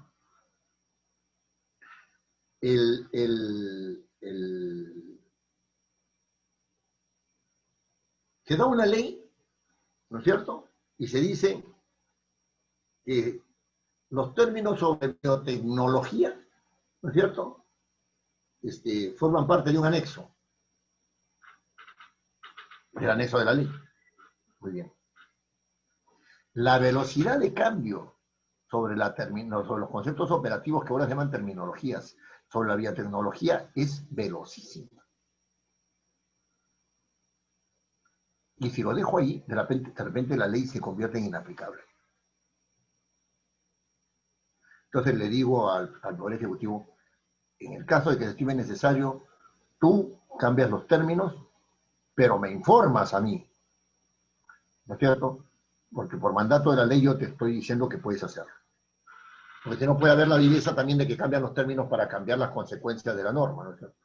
Se da una ley, ¿no es cierto? Y se dice que los términos sobre biotecnología, ¿no es cierto?, forman parte de un anexo. El anexo de la ley. Muy bien. La velocidad de cambio sobre los conceptos operativos que ahora se llaman terminologías, sobre la biotecnología, es velocísima. Y si lo dejo ahí, de repente la ley se convierte en inaplicable. Entonces le digo al Poder Ejecutivo, en el caso de que se estime necesario, tú cambias los términos, pero me informas a mí, ¿no es cierto? Porque por mandato de la ley yo te estoy diciendo que puedes hacerlo. Porque si no puede haber la viveza también de que cambian los términos para cambiar las consecuencias de la norma, ¿no es cierto?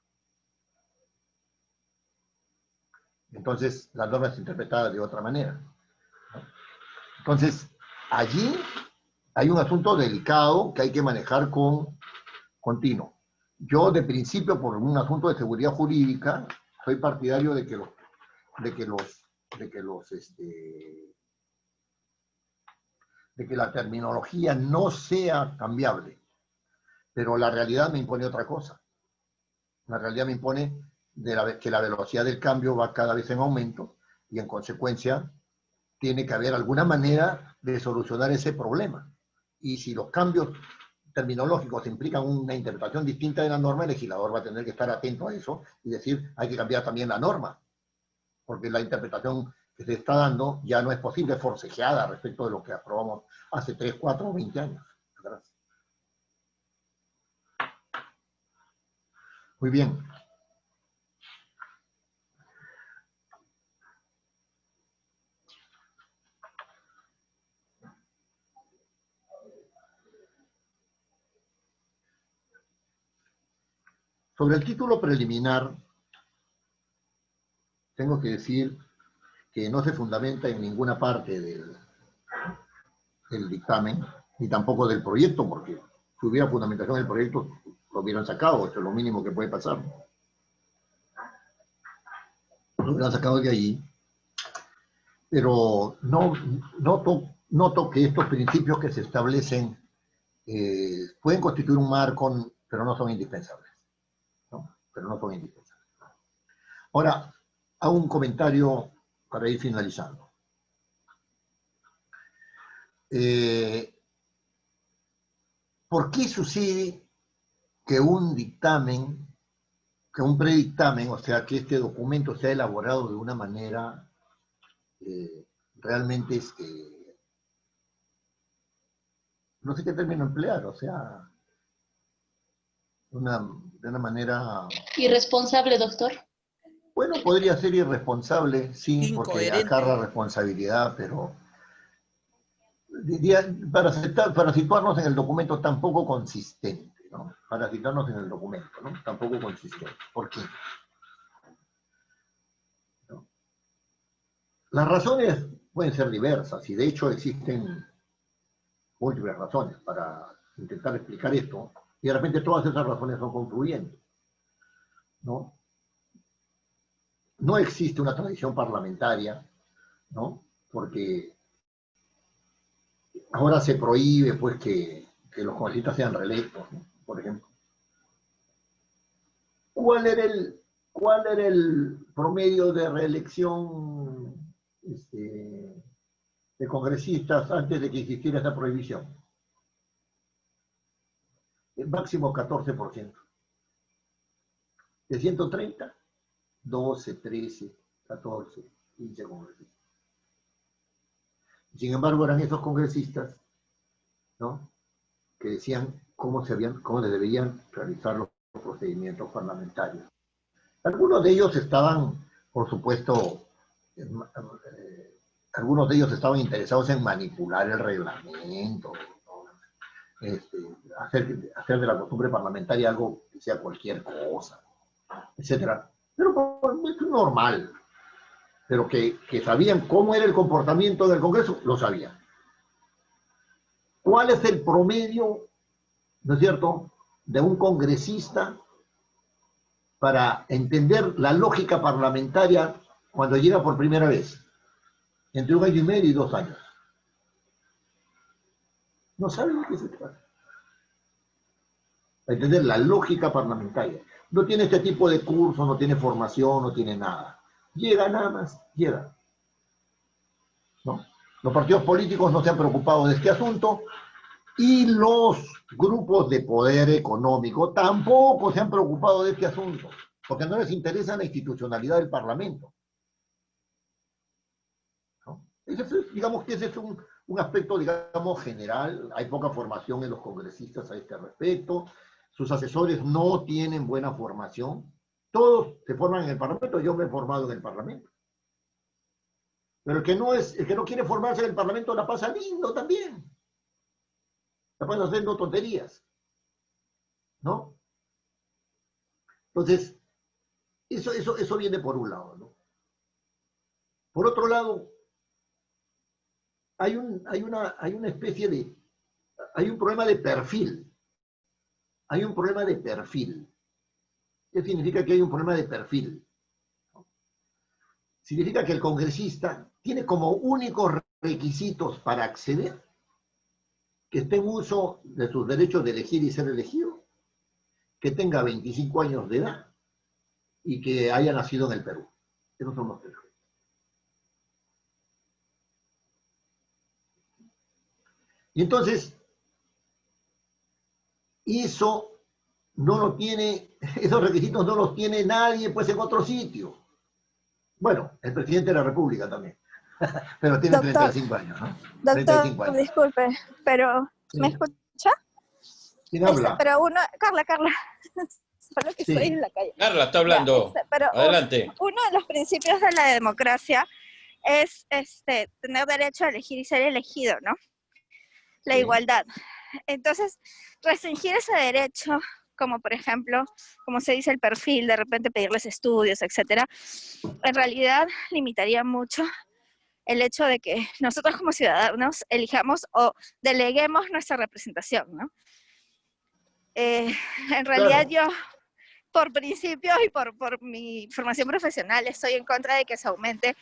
Entonces, la norma es interpretada de otra manera, ¿no? Entonces, allí hay un asunto delicado que hay que manejar con continuo. Yo, de principio, por un asunto de seguridad jurídica, soy partidario de que la terminología no sea cambiable, pero la realidad me impone otra cosa. La realidad me impone que la velocidad del cambio va cada vez en aumento y en consecuencia tiene que haber alguna manera de solucionar ese problema. Y si los cambios terminológicos implican una interpretación distinta de la norma, el legislador va a tener que estar atento a eso y decir, hay que cambiar también la norma, porque la interpretación que se está dando ya no es posible, forcejeada respecto de lo que aprobamos hace 3, 4 o 20 años. Gracias. Muy bien. Sobre el título preliminar, tengo que decir que no se fundamenta en ninguna parte del dictamen, ni tampoco del proyecto, porque si hubiera fundamentación del proyecto, lo hubieran sacado, esto es lo mínimo que puede pasar. Lo hubieran sacado de allí, pero noto que estos principios que se establecen pueden constituir un marco, pero no son indispensables, ¿no? Pero no son indispensables. Ahora, hago un comentario para ir finalizando. ¿Por qué sucede que un dictamen, que un predictamen, o sea, que este documento sea elaborado de una manera realmente, no sé qué término emplear, o sea, de una manera... Irresponsable, doctor. Bueno, podría ser irresponsable, sí, porque Incoherente. acarrea responsabilidad, pero diría, para situarnos en el documento tampoco consistente, ¿no? Para situarnos en el documento, ¿no? Tampoco consistente. ¿Por qué? ¿No? Las razones pueden ser diversas, y de hecho existen múltiples razones para intentar explicar esto, y de repente todas esas razones son confluyentes, ¿no? No existe una tradición parlamentaria, ¿no? Porque ahora se prohíbe, pues, que los congresistas sean reelectos, ¿no? Por ejemplo. ¿Cuál era el promedio de reelección de congresistas antes de que existiera esa prohibición? El máximo 14%. De 130, 12, 13, 14, 15 congresistas. Sin embargo, eran esos congresistas, ¿no?, que decían cómo se deberían realizar los procedimientos parlamentarios. Algunos de ellos estaban, por supuesto, algunos de ellos estaban interesados en manipular el reglamento, ¿no? Hacer de la costumbre parlamentaria algo que sea cualquier cosa, etc. Pero es normal. Pero que sabían cómo era el comportamiento del Congreso, lo sabían. ¿Cuál es el promedio, no es cierto, de un congresista para entender la lógica parlamentaria cuando llega por primera vez? Entre 1 año y medio y 2 años. No saben de qué se trata. Para entender la lógica parlamentaria. No tiene este tipo de curso, no tiene formación, no tiene nada. Llega nada más, llega. ¿No? Los partidos políticos no se han preocupado de este asunto y los grupos de poder económico tampoco se han preocupado de este asunto, porque no les interesa la institucionalidad del Parlamento. ¿No? Digamos que ese es un aspecto, digamos, general. Hay poca formación en los congresistas a este respecto. Sus asesores no tienen buena formación. Todos se forman en el Parlamento. Yo me he formado en el Parlamento. Pero el que no quiere formarse en el Parlamento la pasa lindo también. La pasa haciendo tonterías. ¿No? Entonces, eso viene por un lado, ¿no? Por otro lado, hay una especie de... Hay un problema de perfil. Hay un problema de perfil. ¿Qué significa que hay un problema de perfil? Significa que el congresista tiene como únicos requisitos para acceder que esté en uso de sus derechos de elegir y ser elegido, que tenga 25 años de edad y que haya nacido en el Perú. Esos son los tres. Y entonces, eso no lo tiene, esos requisitos no los tiene nadie pues en otro sitio. Bueno, el presidente de la República también, pero tiene 35 años, ¿no? Doctor, 35 años. disculpe, pero Sí. ¿me escucha? ¿Quién habla? Pero Carla, solo que Sí. estoy en la calle. Carla está hablando. Pero Adelante. uno de los principios de la democracia es tener derecho a elegir y ser elegido, ¿no? La Sí. igualdad. Entonces, restringir ese derecho, como por ejemplo, como se dice el perfil, de repente pedirles estudios, etcétera, en realidad limitaría mucho el hecho de que nosotros como ciudadanos elijamos o deleguemos nuestra representación, ¿no? En realidad yo, por principios y por mi formación profesional, estoy en contra de que se aumente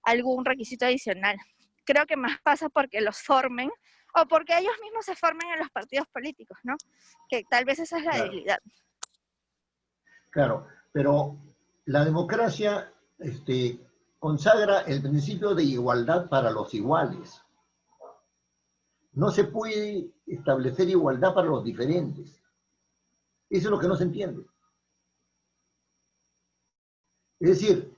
algún requisito adicional. Creo que más pasa porque los formen o porque ellos mismos se formen en los partidos políticos, ¿no? Que tal vez esa es la debilidad. Claro, pero la democracia consagra el principio de igualdad para los iguales. No se puede establecer igualdad para los diferentes. Eso es lo que no se entiende. Es decir,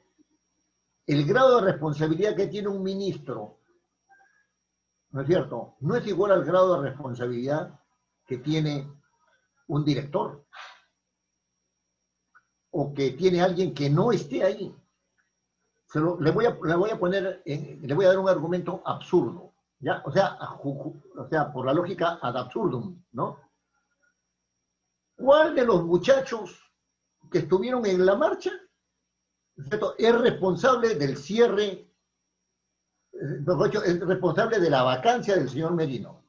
el grado de responsabilidad que tiene un ministro, ¿no es cierto?, no es igual al grado de responsabilidad que tiene un director o que tiene alguien que no esté ahí. Le voy a dar un argumento absurdo, ¿ya? O sea, por la lógica ad absurdum, ¿no? ¿Cuál de los muchachos que estuvieron en la marcha, ¿cierto?, es responsable del cierre, es responsable de la vacancia del señor Merino?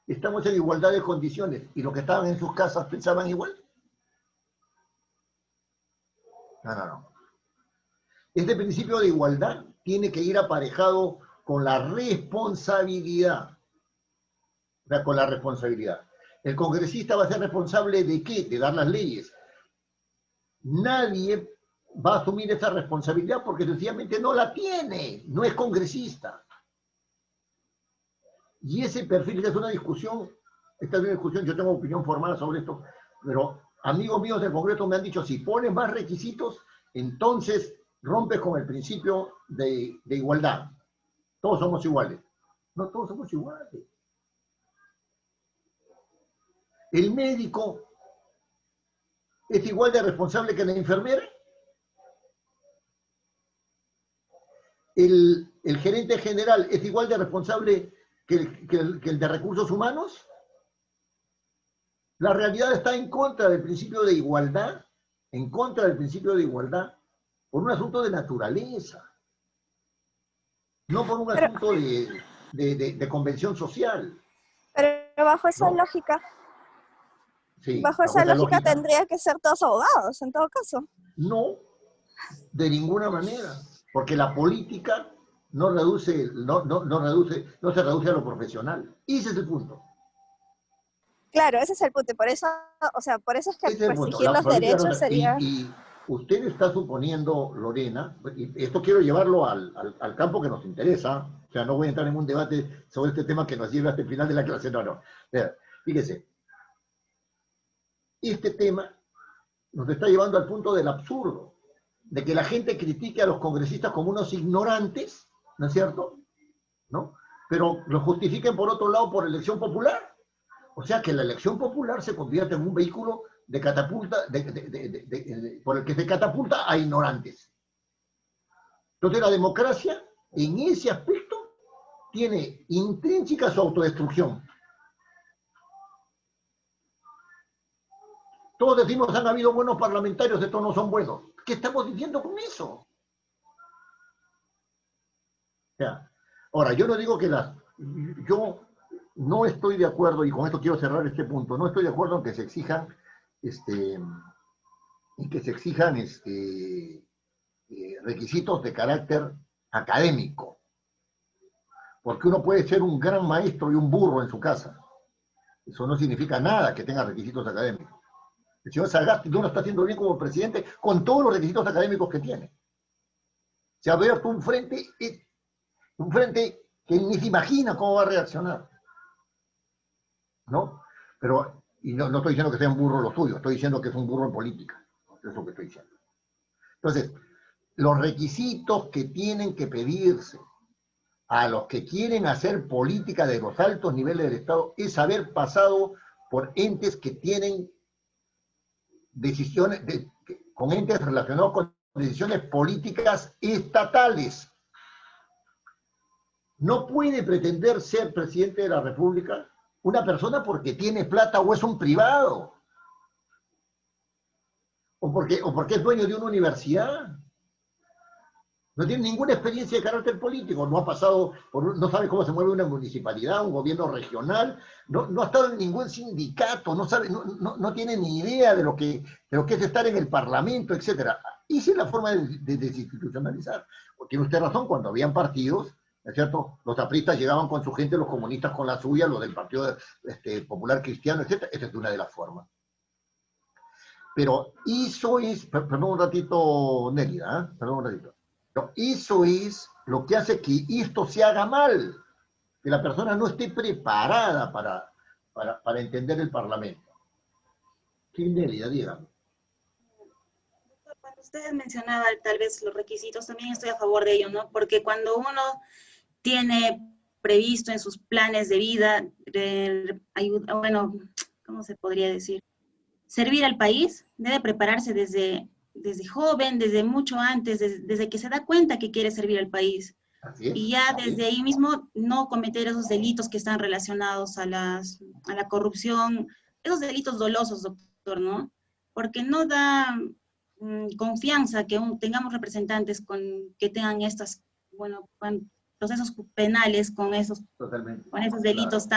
Estamos en igualdad de condiciones, y los que estaban en sus casas pensaban igual. No. Este principio de igualdad tiene que ir aparejado con la responsabilidad. O sea, con la responsabilidad. El congresista va a ser responsable ¿de qué? De dar las leyes. Nadie va a asumir esa responsabilidad porque sencillamente no la tiene, no es congresista. Y ese perfil es una discusión, yo tengo opinión formada sobre esto, pero amigos míos del Congreso me han dicho, si pones más requisitos, entonces rompes con el principio de igualdad. Todos somos iguales. No todos somos iguales. ¿El médico es igual de responsable que la enfermera? ¿El gerente general es igual de responsable que el de recursos humanos? La realidad está en contra del principio de igualdad, por un asunto de naturaleza, no por un asunto de convención social. Pero bajo esa lógica, Sí, bajo esa lógica tendría que ser todos abogados, en todo caso. No, de ninguna manera, porque la política no se reduce a lo profesional. Ese es el punto. Claro, ese es el punto, y por eso, por eso es que Ese es el punto. restringir los derechos sería... usted está suponiendo, Lorena, y esto quiero llevarlo al campo que nos interesa, o sea, no voy a entrar en un debate sobre este tema que nos lleve hasta el final de la clase, no. Fíjese, este tema nos está llevando al punto del absurdo, de que la gente critique a los congresistas como unos ignorantes, ¿no es cierto? ¿No? Pero lo justifiquen por otro lado por elección popular. O sea que la elección popular se convierte en un vehículo de catapulta, por el que se catapulta a ignorantes. Entonces la democracia, en ese aspecto, tiene intrínseca su autodestrucción. Todos decimos, han habido buenos parlamentarios, estos no son buenos. ¿Qué estamos diciendo con eso? O sea, ahora, yo no digo que yo no estoy de acuerdo, y con esto quiero cerrar este punto, no estoy de acuerdo en que se exijan, requisitos de carácter académico. Porque uno puede ser un gran maestro y un burro en su casa. Eso no significa nada que tenga requisitos académicos. El señor Sagasti no lo está haciendo bien como presidente con todos los requisitos académicos que tiene. Se ha abierto un frente que ni se imagina cómo va a reaccionar. ¿No? Pero, y no estoy diciendo que sea un burro lo suyo, estoy diciendo que es un burro en política. Eso es lo que estoy diciendo. Entonces, los requisitos que tienen que pedirse a los que quieren hacer política de los altos niveles del Estado es haber pasado por entes que tienen decisiones, con entes relacionados con decisiones políticas estatales. No puede pretender ser presidente de la República una persona porque tiene plata o es un privado. O porque es dueño de una universidad. No tiene ninguna experiencia de carácter político, no ha pasado, no sabe cómo se mueve una municipalidad, un gobierno regional, no ha estado en ningún sindicato, no tiene ni idea de lo que es estar en el Parlamento, etc. Esa es la forma de desinstitucionalizar. Tiene usted razón, cuando habían partidos, ¿no es cierto? Los apristas llegaban con su gente, los comunistas con la suya, los del Partido Popular Cristiano, etc. Esa es una de las formas. Pero eso es, perdón un ratito, Nélida, perdón un ratito. Eso es lo que hace que esto se haga mal, que la persona no esté preparada para entender el Parlamento. Sí, Nélida, dígame. Cuando usted mencionaba tal vez los requisitos, también estoy a favor de ello, ¿no? Porque cuando uno tiene previsto en sus planes de vida, bueno, ¿cómo se podría decir? Servir al país, debe prepararse desde joven, desde mucho antes, desde que se da cuenta que quiere servir al país. Y ya desde ahí mismo no cometer esos delitos que están relacionados a la corrupción, esos delitos dolosos, doctor, ¿no? Porque no da confianza que tengamos representantes que tengan estas, bueno, procesos penales con esos delitos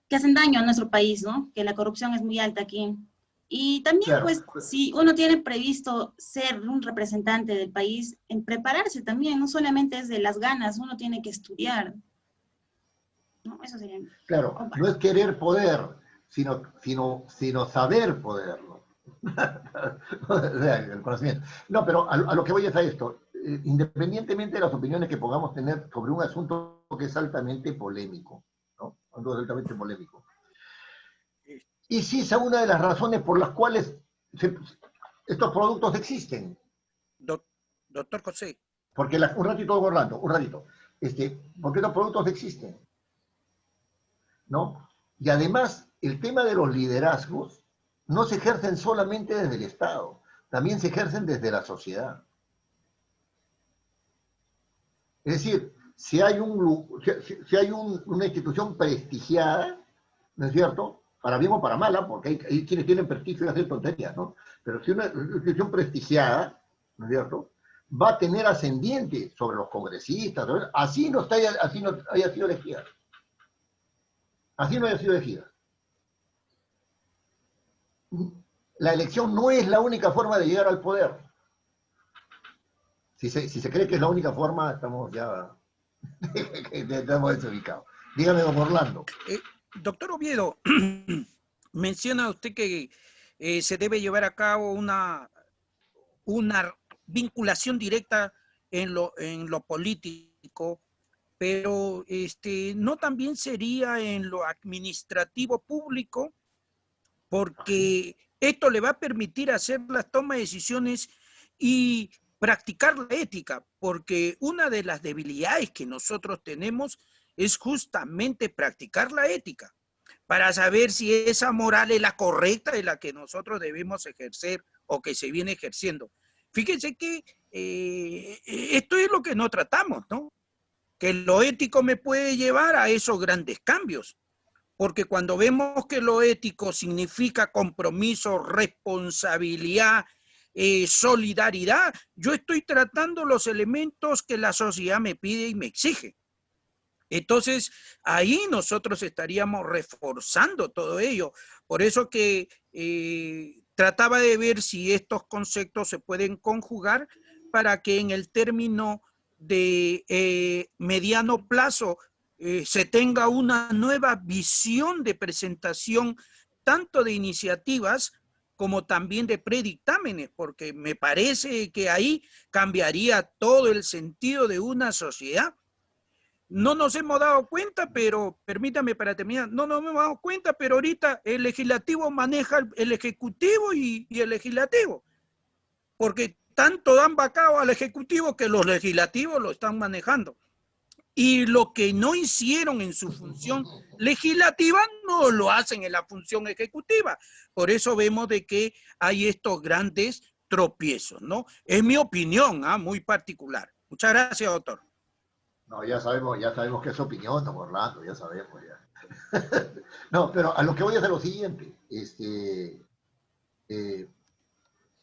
que hacen daño a nuestro país, ¿no? Que la corrupción es muy alta aquí. Y también, pues, si uno tiene previsto ser un representante del país, en prepararse también, no solamente es de las ganas, uno tiene que estudiar. ¿No? Eso sería... Claro, no es querer poder, sino saber poderlo. El conocimiento. No, pero a lo que voy es a esto. Independientemente de las opiniones que podamos tener sobre un asunto que es altamente polémico, ¿no? Algo altamente polémico. Y sí, esa es una de las razones por las cuales estos productos existen. Doctor José. Porque un ratito, Orlando, un ratito. Porque estos productos existen, ¿no? Y además, el tema de los liderazgos no se ejercen solamente desde el Estado, también se ejercen desde la sociedad. Es decir, si hay una institución prestigiada, ¿no es cierto?, para bien o para mala, porque hay quienes tienen prestigio y hacen tonterías, ¿no? Pero si una institución prestigiada, ¿no es cierto?, va a tener ascendiente sobre los congresistas, así no haya sido elegida. Así no haya sido elegida. La elección no es la única forma de llegar al poder. Si se cree que es la única forma, estamos ya desubicados. Dígame, don Orlando. Doctor Oviedo, menciona usted que se debe llevar a cabo una vinculación directa en lo político, pero no también sería en lo administrativo público, porque esto le va a permitir hacer las tomas de decisiones y practicar la ética, porque una de las debilidades que nosotros tenemos es justamente practicar la ética, para saber si esa moral es la correcta y la que nosotros debemos ejercer o que se viene ejerciendo. Fíjense que esto es lo que no tratamos, ¿no? Que lo ético me puede llevar a esos grandes cambios. Porque cuando vemos que lo ético significa compromiso, responsabilidad, solidaridad, yo estoy tratando los elementos que la sociedad me pide y me exige. Entonces, ahí nosotros estaríamos reforzando todo ello. Por eso que trataba de ver si estos conceptos se pueden conjugar para que en el término de mediano plazo se tenga una nueva visión de presentación tanto de iniciativas como también de predictámenes, porque me parece que ahí cambiaría todo el sentido de una sociedad. No nos hemos dado cuenta, pero permítame para terminar, no nos hemos dado cuenta, pero ahorita el legislativo maneja el ejecutivo y el legislativo, porque tanto dan vacado al ejecutivo que los legislativos lo están manejando. Y lo que no hicieron en su función legislativa no lo hacen en la función ejecutiva. Por eso vemos de que hay estos grandes tropiezos, ¿no? Es mi opinión, muy particular. Muchas gracias, doctor. No, ya sabemos que es opinión, don Orlando, ya sabemos ya. No, pero a lo que voy a hacer lo siguiente.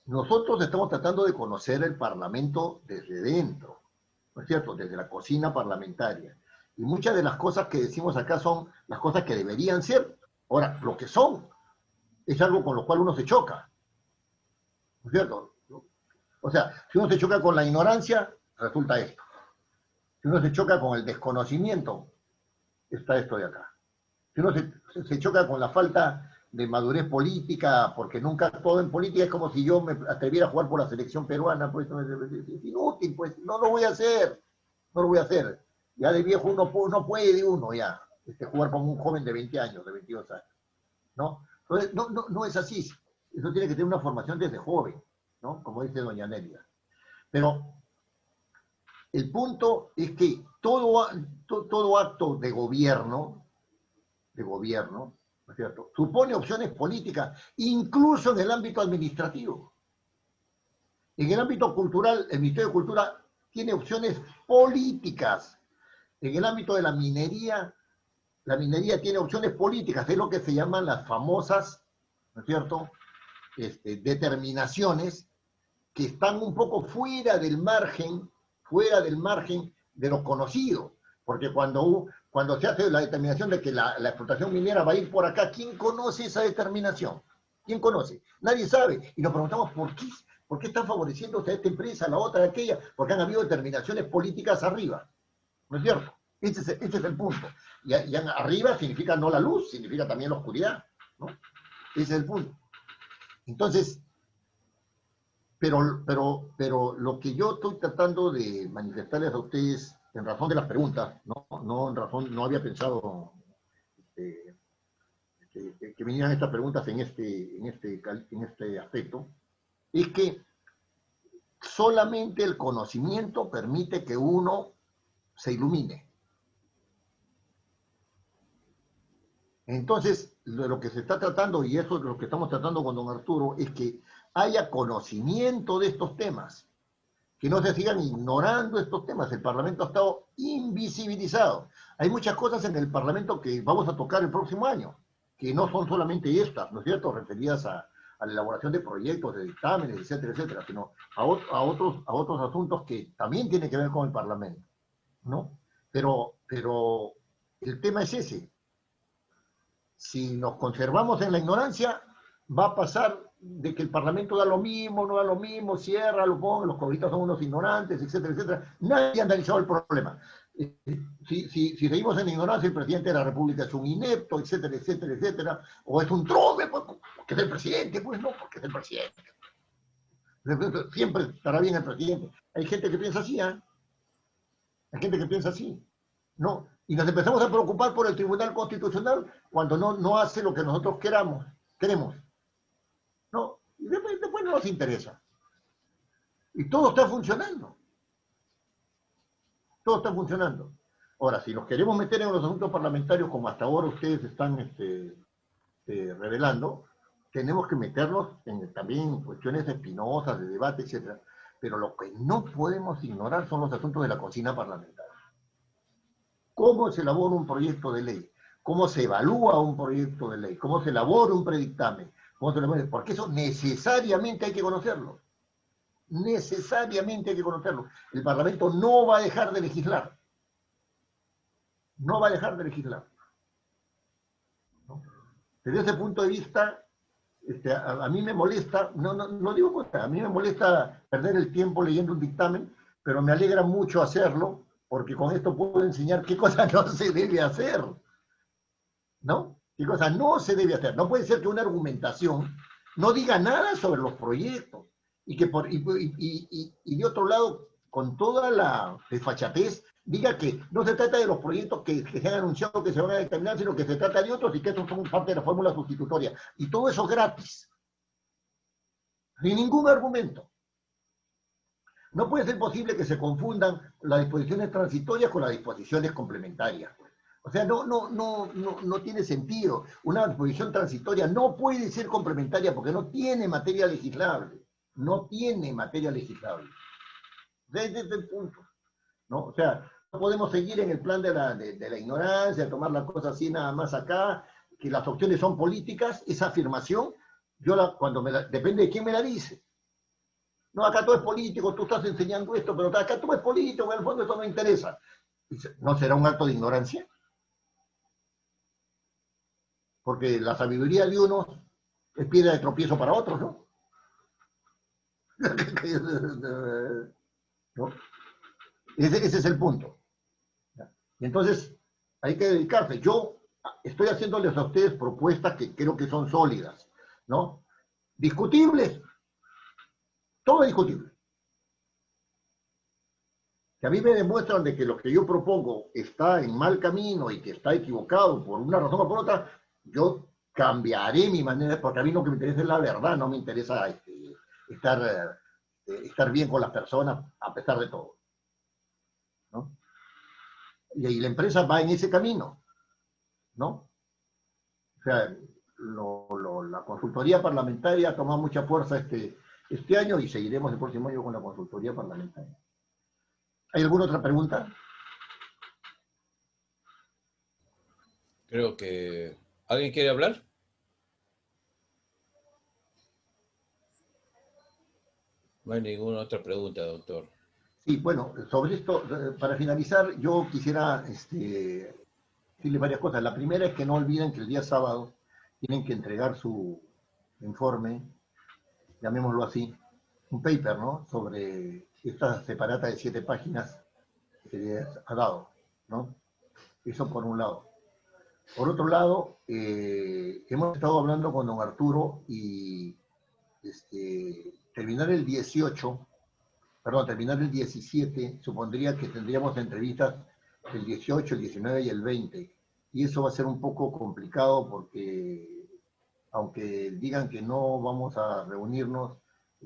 Nosotros estamos tratando de conocer el Parlamento desde dentro, ¿no es cierto? Desde la cocina parlamentaria. Y muchas de las cosas que decimos acá son las cosas que deberían ser. Ahora, lo que son es algo con lo cual uno se choca, ¿no es cierto? O sea, si uno se choca con la ignorancia, resulta esto. Si uno se choca con el desconocimiento, está esto de acá. Si uno se choca con la falta de madurez política, porque nunca todo en política es como si yo me atreviera a jugar por la selección peruana, pues es inútil, pues no lo voy a hacer, no lo voy a hacer. Ya de viejo uno puede ya, jugar como un joven de 20 años, de 22 años, ¿no? Entonces, no es así, eso tiene que tener una formación desde joven, ¿no? Como dice doña Nelia. Pero el punto es que todo acto de gobierno, ¿no es cierto?, supone opciones políticas, incluso en el ámbito administrativo. En el ámbito cultural, el Ministerio de Cultura tiene opciones políticas. En el ámbito de la minería tiene opciones políticas, es lo que se llaman las famosas, ¿no es cierto?, determinaciones que están un poco fuera del margen de lo conocido. Porque cuando se hace la determinación de que la explotación minera va a ir por acá, ¿quién conoce esa determinación? ¿Quién conoce? Nadie sabe. Y nos preguntamos por qué están favoreciéndose a esta empresa, a la otra, a aquella, porque han habido determinaciones políticas arriba. ¿No es cierto? Ese es el punto. Y arriba significa no la luz, significa también la oscuridad, ¿no? Ese es el punto. Entonces, pero lo que yo estoy tratando de manifestarles a ustedes, en razón de las preguntas, no había pensado que vinieran estas preguntas en este aspecto, es que solamente el conocimiento permite que uno se ilumine. Entonces, lo que se está tratando, y eso es lo que estamos tratando con don Arturo, es que haya conocimiento de estos temas, que no se sigan ignorando estos temas. El Parlamento ha estado invisibilizado. Hay muchas cosas en el Parlamento que vamos a tocar el próximo año, que no son solamente estas, ¿no es cierto?, referidas a la elaboración de proyectos, de dictámenes, etcétera, etcétera, sino a otros asuntos que también tienen que ver con el Parlamento, ¿no? Pero el tema es ese. Si nos conservamos en la ignorancia, va a pasar de que el Parlamento da lo mismo, no da lo mismo, cierra, lo pone, los cobristas son unos ignorantes, etcétera, etcétera. Nadie ha analizado el problema. Si seguimos en ignorancia, el presidente de la República es un inepto, etcétera, etcétera, etcétera, o es un trome, pues, porque es el presidente, pues no, porque es el presidente. Siempre estará bien el presidente. Hay gente que piensa así, ¿eh? Hay gente que piensa así. No. Y nos empezamos a preocupar por el Tribunal Constitucional cuando no hace lo que nosotros queremos. No. Y después no nos interesa. Y todo está funcionando. Todo está funcionando. Ahora, si nos queremos meter en los asuntos parlamentarios como hasta ahora ustedes están revelando, tenemos que meternos también en cuestiones espinosas, de debate, etc. Pero lo que no podemos ignorar son los asuntos de la cocina parlamentaria. ¿Cómo se elabora un proyecto de ley? ¿Cómo se evalúa un proyecto de ley? ¿Cómo se elabora un predictamen? Porque eso necesariamente hay que conocerlo. Necesariamente hay que conocerlo. El Parlamento no va a dejar de legislar. No va a dejar de legislar. ¿No? Desde ese punto de vista, a mí me molesta, no digo cosa, a mí me molesta perder el tiempo leyendo un dictamen, pero me alegra mucho hacerlo, porque con esto puedo enseñar qué cosa no se debe hacer. ¿No? ¿Qué cosa no se debe hacer? No puede ser que una argumentación no diga nada sobre los proyectos, y de otro lado, con toda la desfachatez, diga que no se trata de los proyectos que se han anunciado que se van a determinar, sino que se trata de otros y que estos son parte de la fórmula sustitutoria. Y todo eso gratis. Sin ningún argumento. No puede ser posible que se confundan las disposiciones transitorias con las disposiciones complementarias. O sea, no tiene sentido. Una disposición transitoria no puede ser complementaria porque no tiene materia legislable. No tiene materia legislable. Desde el punto. ¿No? O sea, no podemos seguir en el plan de la ignorancia, tomar las cosas así nada más acá, que las opciones son políticas. Esa afirmación, depende de quién me la dice. No, acá todo es político, tú estás enseñando esto, pero acá todo es político, en el fondo esto no interesa. ¿No será un acto de ignorancia? Porque la sabiduría de unos es piedra de tropiezo para otros, ¿no? ¿No? Ese es el punto. Y entonces hay que dedicarse. Yo estoy haciéndoles a ustedes propuestas que creo que son sólidas, ¿no? Discutibles. Todo es discutible. Si a mí me demuestran de que lo que yo propongo está en mal camino y que está equivocado por una razón o por otra, yo cambiaré mi manera, porque a mí lo que me interesa es la verdad, no me interesa estar bien con las personas a pesar de todo. ¿No? Y ahí la empresa va en ese camino, ¿no? O sea, la consultoría parlamentaria ha tomado mucha fuerza este año y seguiremos el próximo año con la consultoría parlamentaria. ¿Hay alguna otra pregunta? Creo que... ¿Alguien quiere hablar? No hay ninguna otra pregunta, doctor. Sí, bueno, sobre esto, para finalizar, yo quisiera decirle varias cosas. La primera es que no olviden que el día sábado tienen que entregar su informe, llamémoslo así, un paper, ¿no? Sobre esta separata de 7 páginas que se les ha dado, ¿no? Eso por un lado. Por otro lado, hemos estado hablando con don Arturo y terminar el 17, supondría que tendríamos entrevistas el 18, el 19 y el 20. Y eso va a ser un poco complicado porque, aunque digan que no vamos a reunirnos,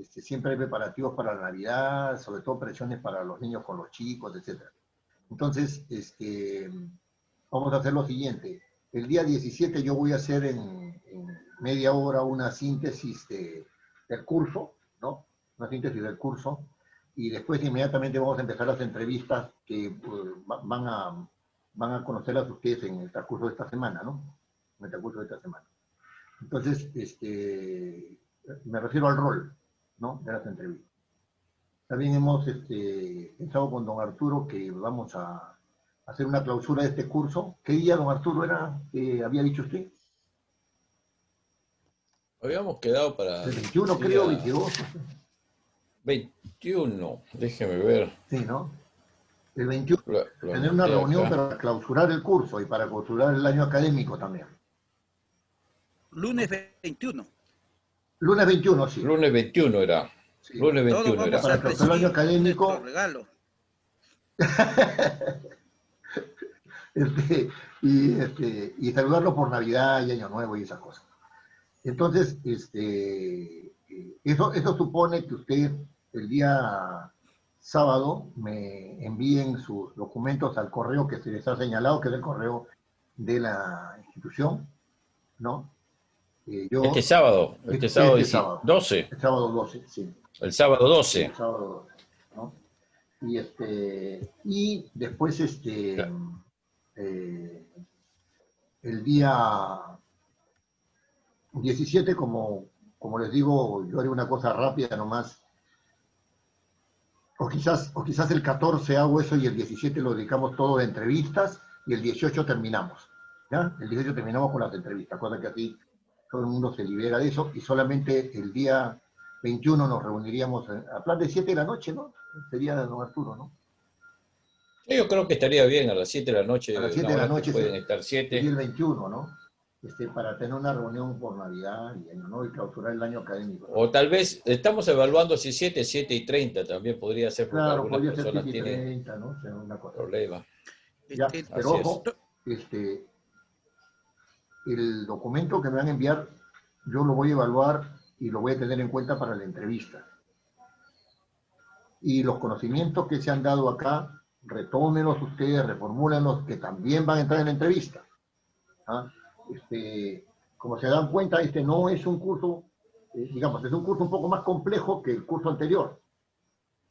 siempre hay preparativos para la Navidad, sobre todo presiones para los niños con los chicos, etc. Entonces, vamos a hacer lo siguiente. El día 17 yo voy a hacer en media hora una síntesis del curso, ¿no? Una síntesis del curso. Y después inmediatamente vamos a empezar las entrevistas que van a conocerlas ustedes en el transcurso de esta semana, ¿no? En el transcurso de esta semana. Entonces, me refiero al rol, ¿no? De las entrevistas. También hemos pensado con don Arturo que vamos a hacer una clausura de este curso. ¿Qué día, don Arturo, era que había dicho usted? Habíamos quedado para... El 21, creo, 22. 21, déjeme ver. Sí, ¿no? El 21, tener una reunión para clausurar el curso y para clausurar el año académico también. Lunes 21. Lunes 21, sí. Lunes 21 era. Sí. Lunes Todos 21 era. vamos a Para que el año recibir académico, nuestro regalo. y saludarlo por Navidad y Año Nuevo y esas cosas. Entonces, eso supone que usted el día sábado me envíen sus documentos al correo que se les ha señalado, que es el correo de la institución, ¿no? Este sábado, sábado, 12. el sábado 12, sí. El sábado Sí, 12. el sábado 12, ¿no? Y después, el día 17, como les digo, yo haré una cosa rápida nomás. O quizás el 14 hago eso y el 17 lo dedicamos todo a entrevistas y el 18 terminamos. ¿Ya? El 18 terminamos con las entrevistas, cosa que así todo el mundo se libera de eso y solamente el día 21 nos reuniríamos a plan de 7 de la noche, ¿no? Sería don Arturo, ¿no? Sí, yo creo que estaría bien a las 7 de la noche, A las 7 una de la hora que noche pueden estar sería 7. el 21, ¿no? Para tener una reunión por Navidad y Año Nuevo y clausurar el año académico, ¿no? O tal vez, estamos evaluando si 7:30 también podría ser, porque Claro, algunas podría ser personas 7 y tienen 30, ¿no? O sea, una cosa. problemas. Ya, Este, pero Así ojo, el documento que me van a enviar, yo lo voy a evaluar y lo voy a tener en cuenta para la entrevista. Y los conocimientos que se han dado acá, retómenlos ustedes, reformúlenlos, que también van a entrar en la entrevista. ¿Ah? Como se dan cuenta, no es un curso, digamos, es un curso un poco más complejo que el curso anterior,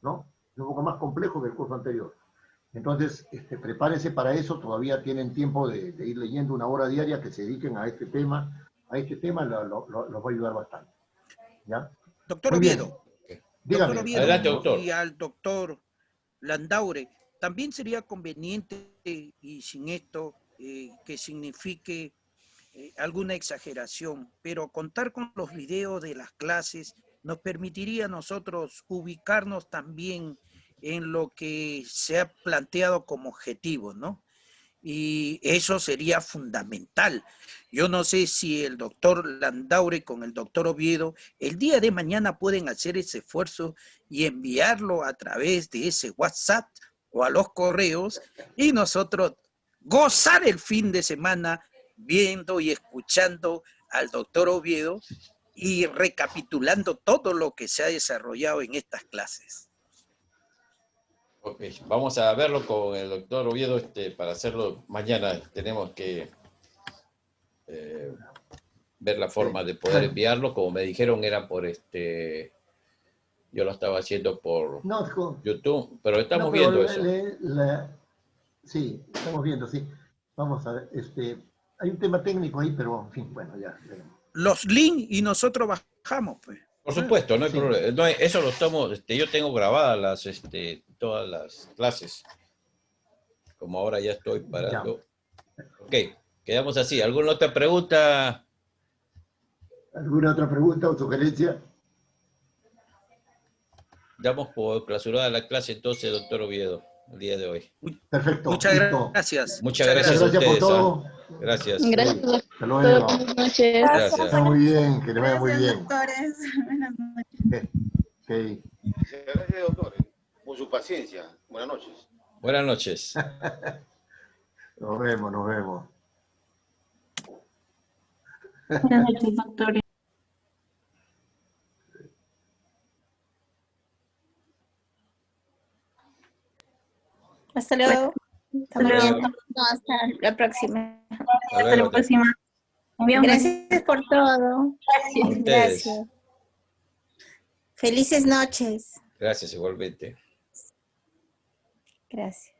¿no? Es un poco más complejo que el curso anterior. Entonces, prepárense para eso, todavía tienen tiempo de ir leyendo una hora diaria que se dediquen a este tema. A este tema los va a ayudar bastante. ¿Ya? Doctor Muy bien. Oviedo, Dígame. doctor Oviedo, Adelante, doctor. y al doctor Landaure, también sería conveniente, y sin esto, que signifique alguna exageración, pero contar con los videos de las clases nos permitiría a nosotros ubicarnos también en lo que se ha planteado como objetivo, ¿no? Y eso sería fundamental. Yo no sé si el doctor Landaure con el doctor Oviedo el día de mañana pueden hacer ese esfuerzo y enviarlo a través de ese WhatsApp o a los correos y nosotros gozar el fin de semana viendo y escuchando al doctor Oviedo y recapitulando todo lo que se ha desarrollado en estas clases. Ok, vamos a verlo con el doctor Oviedo para hacerlo mañana. Tenemos que ver la forma de poder enviarlo. Como me dijeron, era por yo lo estaba haciendo por YouTube, pero estamos viendo eso. Sí, estamos viendo, sí. Vamos a ver, hay un tema técnico ahí, pero en fin, bueno, ya. Los links y nosotros bajamos, pues. Por supuesto, no hay Sí. problema. No, eso lo estamos, yo tengo grabadas todas las clases. Como ahora ya estoy parando. Ya. Ok, quedamos así. ¿Alguna otra pregunta? ¿Alguna otra pregunta o sugerencia? Damos por clausurada la clase entonces, doctor Oviedo, el día de hoy. Perfecto. Muchas gracias. Muchas gracias a ustedes. Por todo. Gracias. Gracias. Hasta luego. Buenas noches. Gracias. Está muy bien, que le vaya muy bien. Doctores. Buenas noches. Okay. Gracias, doctor, por su paciencia. Buenas noches. Buenas noches. Nos vemos, nos vemos. Buenas noches, doctor. Hasta luego. Hasta luego. No, hasta la próxima. Hasta la próxima. Gracias por todo. Ustedes. Gracias. Felices noches. Gracias igualmente. Gracias.